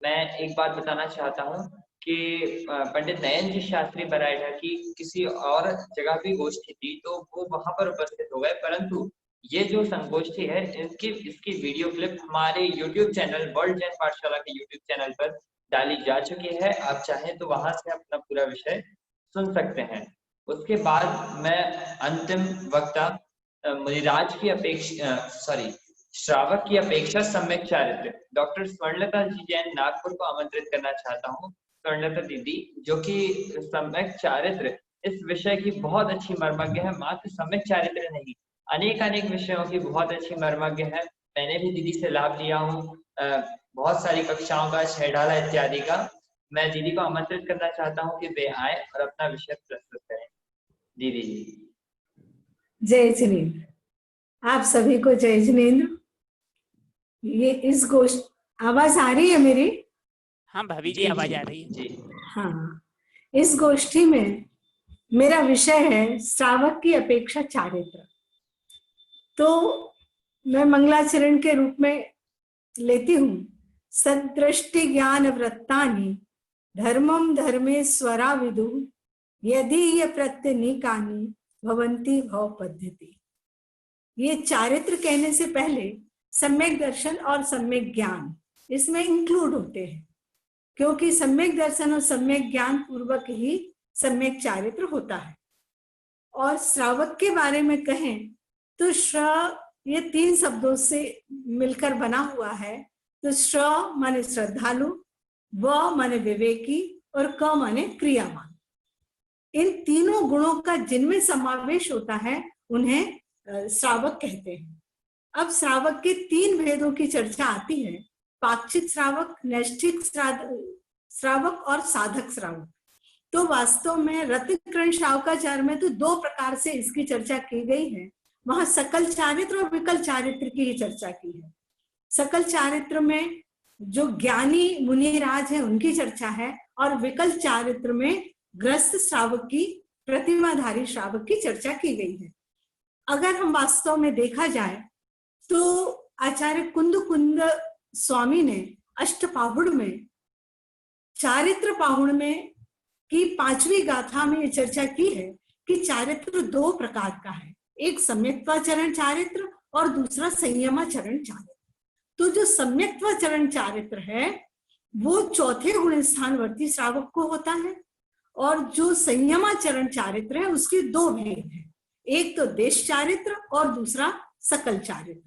मैं एक बात बताना चाहता हूँ कि पंडित नयन जी शास्त्री बराइठा की किसी और जगह भी गोष्ठी थी तो वो वहां पर उपस्थित हो गए, परंतु ये जो संगोष्ठी है इसकी वीडियो क्लिप हमारे YouTube चैनल वर्ल्ड जैन पाठशाला के YouTube चैनल पर डाली जा चुकी है। आप चाहें तो वहां से अपना पूरा विषय सुन सकते हैं। उसके बाद मैं अंतिम वक्ता मुनिराज की श्रावक की अपेक्षा सम्यक चारित्र डॉक्टर स्वर्णलता जी जैन नागपुर को आमंत्रित करना चाहता हूँ। स्वर्णलता दीदी जो कि सम्यक चारित्र इस विषय की बहुत अच्छी मर्मज्ञ है, मात्र सम्यक चारित्र नहीं अनेक विषयों की बहुत अच्छी मर्मज्ञ है। मैंने भी दीदी से लाभ लिया हूँ बहुत सारी कक्षाओं का, छेड़ाला इत्यादि का। मैं दीदी को आमंत्रित करना चाहता हूँ कि वे आए और अपना विषय प्रस्तुत करें। दीदी जी। जय जिनेंद्र। आप सभी को जय जिनेंद्र। ये इस गोष्ठी आवाज आ रही है मेरी? हाँ भाभी जी आवाज आ रही है जी। हाँ, इस गोष्ठी में मेरा विषय है श्रावक की अपेक्षा चारित्र। तो मैं मंगलाचरण के रूप में लेती हूँ। सदृष्टि ज्ञान वृत्तानि धर्मम धर्मेश्वरा विदु यदि ये प्रत्यनीकानि भवंती भव पद्धति। ये चारित्र कहने से पहले सम्यक दर्शन और सम्यक ज्ञान इसमें इंक्लूड होते हैं, क्योंकि सम्यक दर्शन और सम्यक ज्ञान पूर्वक ही सम्यक चारित्र होता है। और श्रावक के बारे में कहें तो श्र ये 3 शब्दों से मिलकर बना हुआ है। तो श्र माने श्रद्धालु, व माने विवेकी और क माने क्रियावान। इन तीनों गुणों का जिनमें समावेश होता है उन्हें श्रावक कहते हैं। अब श्रावक के 3 भेदों की चर्चा आती है, पाक्षिक श्रावक, नैष्ठिक श्रावक और साधक श्रावक। तो वास्तव में रत्नकरण शावकाचार्य में तो 2 प्रकार से इसकी चर्चा की गई है। वहां सकल चारित्र और विकल चारित्र की ही चर्चा की है। सकल चारित्र में जो ज्ञानी मुनिराज है उनकी चर्चा है, और विकल चारित्र में ग्रस्त श्रावक की, प्रतिमाधारी श्रावक की चर्चा की गई है। अगर हम वास्तव में देखा जाए तो आचार्य कुंद स्वामी ने अष्टपाहुड़ में, चारित्र पाहुड़ में की 5वीं गाथा में ये चर्चा की है कि चारित्र 2 प्रकार का है, एक सम्यक्त्वाचरण चारित्र और दूसरा संयमाचरण चारित्र। तो जो सम्यक्त्वाचरण चारित्र है वो 4थे गुण स्थानवर्ती श्रावक को होता है, और जो संयमाचरण चारित्र है उसके 2 भेद हैं, एक तो देश चारित्र और दूसरा सकल चारित्र।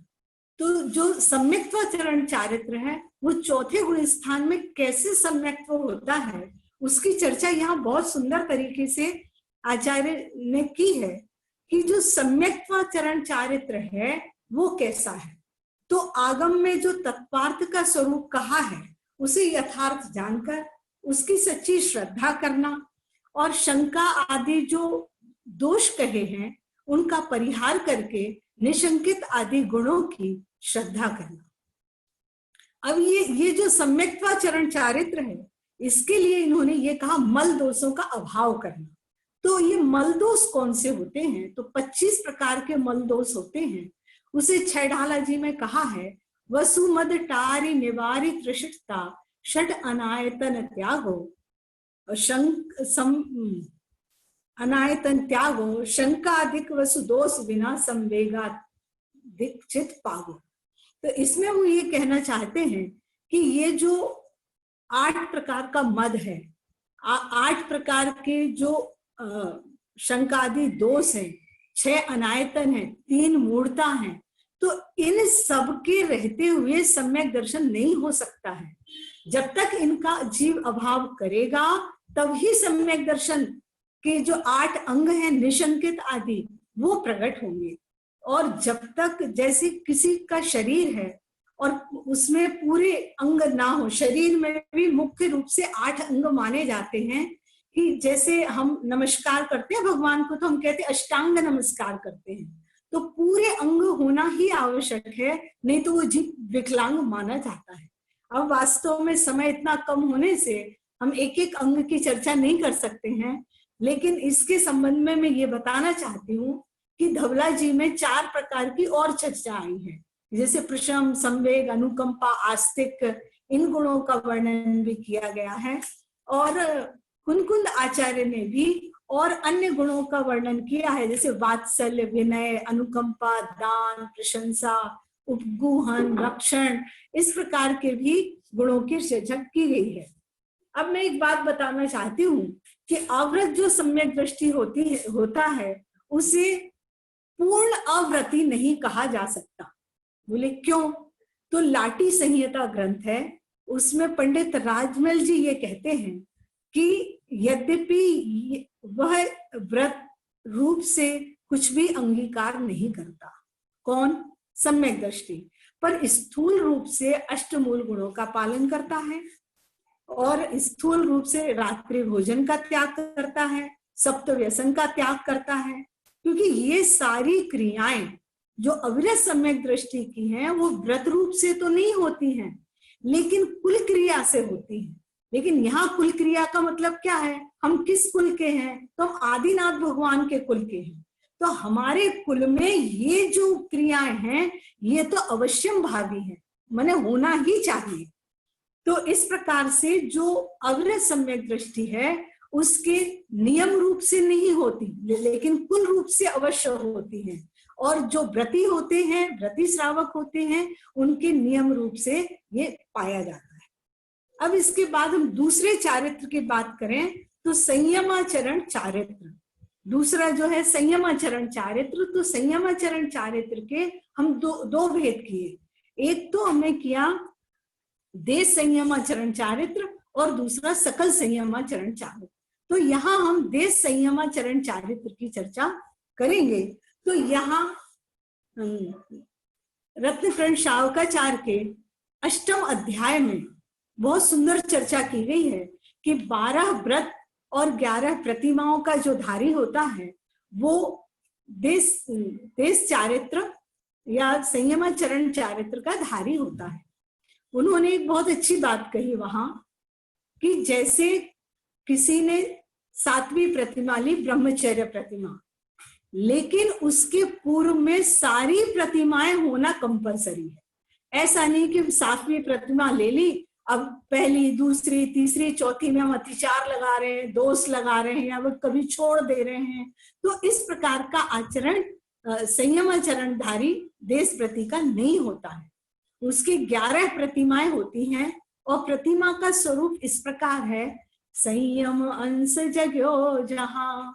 तो जो सम्यक्त्वाचरण चारित्र है वो 4थे गुण स्थान में कैसे सम्यक्त्व होता है उसकी चर्चा यहाँ बहुत सुंदर तरीके से आचार्य ने की है कि जो सम्यक्त्वाचरण चारित्र है वो कैसा है। तो आगम में जो तत्पार्थ का स्वरूप कहा है उसे यथार्थ जानकर उसकी सच्ची श्रद्धा करना, और शंका आदि जो दोष कहे हैं उनका परिहार करके निशंकित आदि गुणों की श्रद्धा करना। अब ये जो सम्यक्त्वाचरण चारित्र है इसके लिए इन्होंने ये कहा मल दोषों का अभाव करना। तो ये मल दोष कौन से होते हैं? तो 25 प्रकार के मल दोष होते हैं। उसे छेड़ाला जी में कहा है, वसुमद टारी निवारी त्रिषिता षट अनायतन त्यागो, अनायतन त्यागो शंकाधिक वसु दोष बिना संवेगा चित पागो। तो इसमें वो ये कहना चाहते हैं कि ये जो 8 प्रकार का मद है, 8 प्रकार के जो शंकादि दोष है, 6 अनायतन है, 3 मूढ़ता है, तो इन सब के रहते हुए सम्यक दर्शन नहीं हो सकता है। जब तक इनका जीव अभाव करेगा तभी सम्यक दर्शन के जो 8 अंग हैं निशंकित आदि वो प्रकट होंगे। और जब तक जैसे किसी का शरीर है और उसमें पूरे अंग ना हो। शरीर में भी मुख्य रूप से 8 अंग माने जाते हैं कि जैसे हम नमस्कार करते हैं भगवान को तो हम कहते हैं अष्टांग नमस्कार करते हैं, तो पूरे अंग होना ही आवश्यक है, नहीं तो वो जीव विकलांग माना जाता है। अब वास्तव में समय इतना कम होने से हम एक एक अंग की चर्चा नहीं कर सकते हैं, लेकिन इसके संबंध में मैं ये बताना चाहती हूँ कि धवला जी में 4 प्रकार की और चर्चा आई है, जैसे प्रशम, संवेग, अनुकंपा, आस्तिक, इन गुणों का वर्णन भी किया गया है। और कुनकुंद आचार्य ने भी और अन्य गुणों का वर्णन किया है, जैसे वात्सल्य, विनय, अनुकंपा, दान, प्रशंसा, उपगूहन, रक्षण, इस प्रकार के भी गुणों की चर्चा की गई है। अब मैं एक बात बताना चाहती हूँ कि अव्रत जो सम्यक दृष्टि होता है उसे पूर्ण अव्रति नहीं कहा जा सकता। बोले क्यों? तो लाटी संहिता ग्रंथ है, उसमें पंडित राजमल जी ये कहते हैं कि यद्यपि वह व्रत रूप से कुछ भी अंगीकार नहीं करता, कौन? सम्यक दृष्टि, पर स्थूल रूप से अष्टमूल गुणों का पालन करता है और स्थूल रूप से रात्रि भोजन का त्याग करता है, सप्त व्यसन का त्याग करता है, क्योंकि ये सारी क्रियाएं जो अविरत सम्यक दृष्टि की हैं वो व्रत रूप से तो नहीं होती हैं, लेकिन कुल क्रिया से होती हैं। लेकिन यहाँ कुल क्रिया का मतलब क्या है? हम किस कुल के हैं? तो हम आदिनाथ भगवान के कुल के हैं, तो हमारे कुल में ये जो क्रियाएं हैं ये तो अवश्यम भावी है, माने होना ही चाहिए। तो इस प्रकार से जो अविरत सम्यक दृष्टि है उसके नियम रूप से नहीं होती, लेकिन कुल रूप से अवश्य होती है। और जो व्रती होते हैं, व्रती श्रावक होते हैं, उनके नियम रूप से ये पाया जाता है। अब इसके बाद हम दूसरे चारित्र की बात करें तो संयमाचरण चारित्र, दूसरा जो है संयमाचरण चारित्र। तो संयमाचरण चारित्र के हम दो भेद किए, एक तो हमने किया देश संयमाचरण चारित्र और दूसरा सकल संयमाचरण चारित्र। तो यहाँ हम देश संयमाचरण चारित्र की चर्चा करेंगे। तो यहाँ रत्नकर्ण शावकाचार्य के 8वें अध्याय में बहुत सुंदर चर्चा की गई है कि 12 व्रत और 11 प्रतिमाओं का जो धारी होता है वो देश चारित्र या संयमाचरण चारित्र का धारी होता है। उन्होंने एक बहुत अच्छी बात कही वहां कि जैसे किसी ने 7वीं प्रतिमा ली, ब्रह्मचर्य प्रतिमा, लेकिन उसके पूर्व में सारी प्रतिमाएं होना कंपलसरी है। ऐसा नहीं कि 7वीं प्रतिमा ले ली, अब पहली, दूसरी, तीसरी, चौथी में हम अतिचार लगा रहे हैं, दोष लगा रहे हैं या वो कभी छोड़ दे रहे हैं। तो इस प्रकार का आचरण संयमाचरणधारी देश व्रती का नहीं होता है। उसकी 11 प्रतिमाएं होती हैं और प्रतिमा का स्वरूप इस प्रकार है, संयम अंश जग्यो जहां,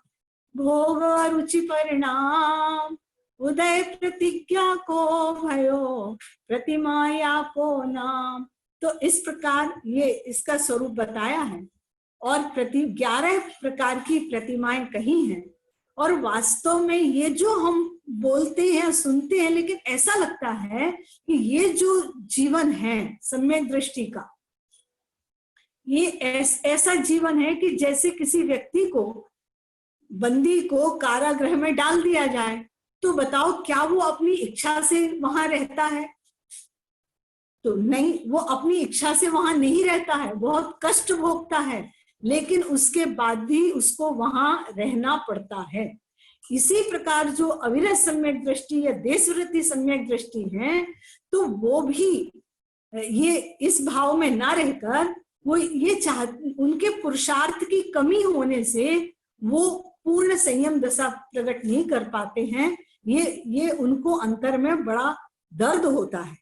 भोग रुचि परिणाम, उदय प्रतिज्ञा को भयो, प्रतिमाया को नाम। तो इस प्रकार ये इसका स्वरूप बताया है और 11 प्रकार की प्रतिमाएं कही हैं। और वास्तव में ये जो हम बोलते हैं, सुनते हैं, लेकिन ऐसा लगता है कि ये जो जीवन है सम्यक दृष्टि का, ये ऐसा जीवन है कि जैसे किसी व्यक्ति को, बंदी को कारागृह में डाल दिया जाए, तो बताओ क्या वो अपनी इच्छा से वहां रहता है? तो नहीं, वो अपनी इच्छा से वहां नहीं रहता है, बहुत कष्ट भोगता है, लेकिन उसके बाद भी उसको वहां रहना पड़ता है। इसी प्रकार जो अविरत सम्यक दृष्टि या देशवृत्ति सम्यक दृष्टि है, तो वो भी ये इस भाव में ना रहकर वो ये उनके पुरुषार्थ की कमी होने से वो पूर्ण संयम दशा प्रकट नहीं कर पाते हैं। ये उनको अंतर में बड़ा दर्द होता है।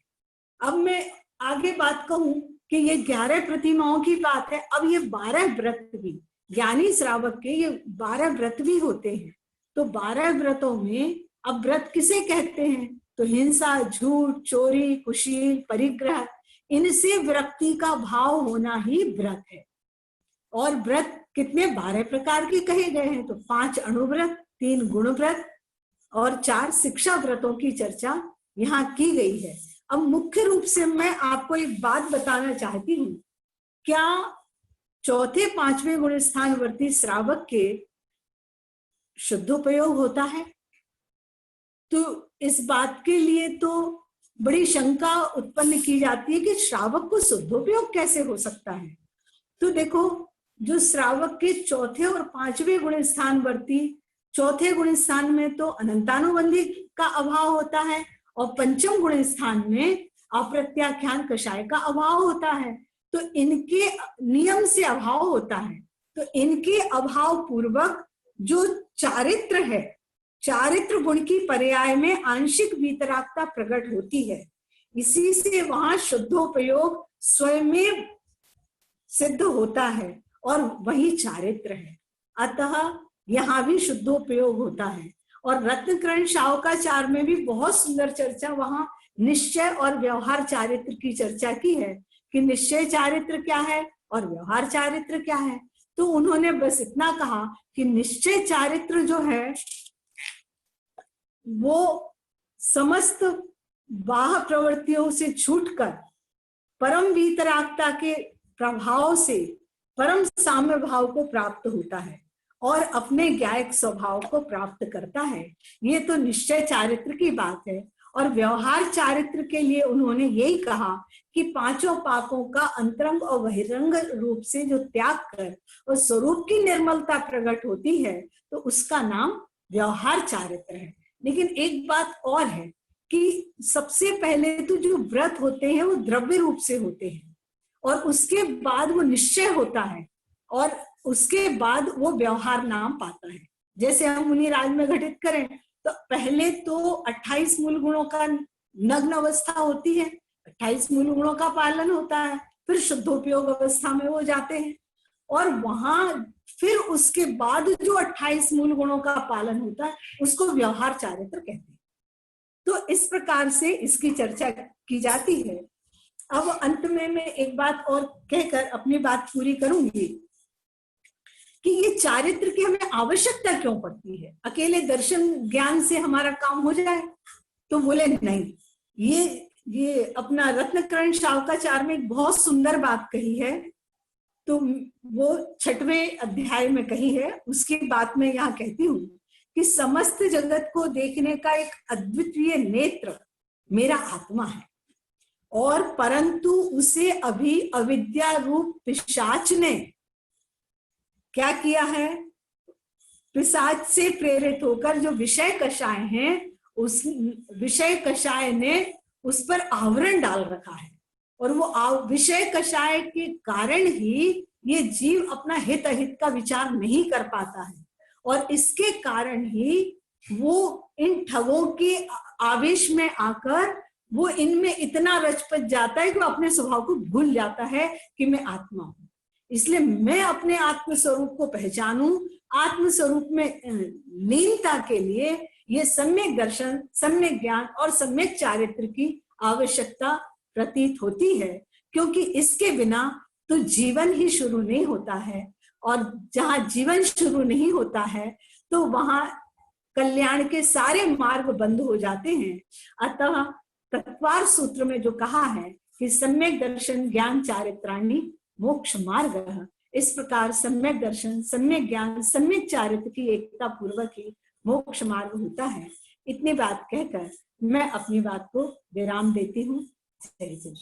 अब मैं आगे बात कहूं कि ये 11 प्रतिमाओं की बात है। अब ये 12 व्रत भी, ज्ञानी श्रावक के ये 12 व्रत भी होते हैं। तो 12 व्रतों में अब व्रत किसे कहते हैं? तो हिंसा, झूठ, चोरी, कुशील, परिग्रह, इनसे विरक्ति का भाव होना ही व्रत है। और व्रत कितने? 12 प्रकार के कहे गए हैं। तो 5 अणुव्रत, 3 गुण व्रत और 4 शिक्षा व्रतों की चर्चा यहाँ की गई है। अब मुख्य रूप से मैं आपको एक बात बताना चाहती हूँ, क्या चौथे पांचवें गुण स्थानवर्ती श्रावक के शुद्धोपयोग होता है? तो इस बात के लिए तो बड़ी शंका उत्पन्न की जाती है कि श्रावक को शुद्धोपयोग कैसे हो सकता है। तो देखो, जो श्रावक के चौथे और पांचवें गुण स्थानवर्ती, चौथे गुण स्थान में तो अनंतानुबंधी का अभाव होता है और पंचम गुण स्थान में अप्रत्याख्यान कषाय का अभाव होता है, तो इनके नियम से अभाव होता है। तो इनके अभाव पूर्वक जो चारित्र है, चारित्र गुण की पर्याय में आंशिक वीतरागता प्रकट होती है, इसी से वहां शुद्धोपयोग स्वयं सिद्ध होता है और वही चारित्र है। अतः यहाँ भी शुद्धोपयोग होता है। और रत्नकरण शावकाचार में भी बहुत सुंदर चर्चा वहां निश्चय और व्यवहार चारित्र की चर्चा की है कि निश्चय चारित्र क्या है और व्यवहार चारित्र क्या है। तो उन्होंने बस इतना कहा कि निश्चय चारित्र जो है वो समस्त बाह्य प्रवृत्तियों से छूटकर परम वीतरागता के प्रभाव से परम साम्य भाव को प्राप्त होता है और अपने ज्ञायक स्वभाव को प्राप्त करता है। ये तो निश्चय चारित्र की बात है। और व्यवहार चारित्र के लिए उन्होंने यही कहा कि पांचों पापों का अंतरंग और बहिरंग रूप से जो त्याग कर और स्वरूप की निर्मलता प्रकट होती है, तो उसका नाम व्यवहार चारित्र है। लेकिन एक बात और है कि सबसे पहले तो जो व्रत होते हैं वो द्रव्य रूप से होते हैं और उसके बाद वो निश्चय होता है और उसके बाद वो व्यवहार नाम पाता है। जैसे हम मुनिराज में घटित करें तो पहले तो 28 मूल गुणों का नग्न अवस्था होती है, 28 मूल गुणों का पालन होता है, फिर शुद्धोपयोग अवस्था में वो जाते हैं और वहां फिर उसके बाद जो 28 मूल गुणों का पालन होता है उसको व्यवहार चारित्र कहते हैं। तो इस प्रकार से इसकी चर्चा की जाती है। अब अंत में मैं एक बात और कहकर अपनी बात पूरी करूंगी कि ये चारित्र की हमें आवश्यकता क्यों पड़ती है। अकेले दर्शन ज्ञान से हमारा काम हो जाए? तो बोले नहीं, ये अपना रत्नकरण शावकाचार में एक बहुत सुंदर बात कही है, तो वो 6वें अध्याय में कही है, उसकी बात मैं यहाँ कहती हूँ कि समस्त जगत को देखने का एक अद्वितीय नेत्र मेरा आत्मा है और परंतु उसे अभी अविद्या रूप पिशाच ने क्या किया है, पिशाच से प्रेरित होकर जो विषय कषाय हैं, उस विषय कषाय ने उस पर आवरण डाल रखा है और वो विषय कषाय के कारण ही ये जीव अपना हित अहित का विचार नहीं कर पाता है और इसके कारण ही वो इन ठगों के आवेश में आकर वो इनमें इतना रचपच जाता है कि वो अपने स्वभाव को भूल जाता है कि मैं आत्मा हूं। इसलिए मैं अपने आत्म स्वरूप को पहचानूं, आत्म स्वरूप में लीनता के लिए ये सम्यक दर्शन, सम्यक ज्ञान और सम्यक चारित्र की आवश्यकता प्रतीत होती है, क्योंकि इसके बिना तो जीवन ही शुरू नहीं होता है और जहां जीवन शुरू नहीं होता है तो वहां कल्याण के सारे मार्ग बंद हो जाते हैं। अतः तत्वार सूत्र में जो कहा है कि सम्यक दर्शन ज्ञान चारित्राणि मोक्ष मार्ग, इस प्रकार सम्यक दर्शन, सम्यक ज्ञान, सम्यक चारित्र की एकता पूर्वक ही मोक्ष मार्ग होता है। इतनी बात कहकर मैं अपनी बात को विराम देती हूँ। जय जय।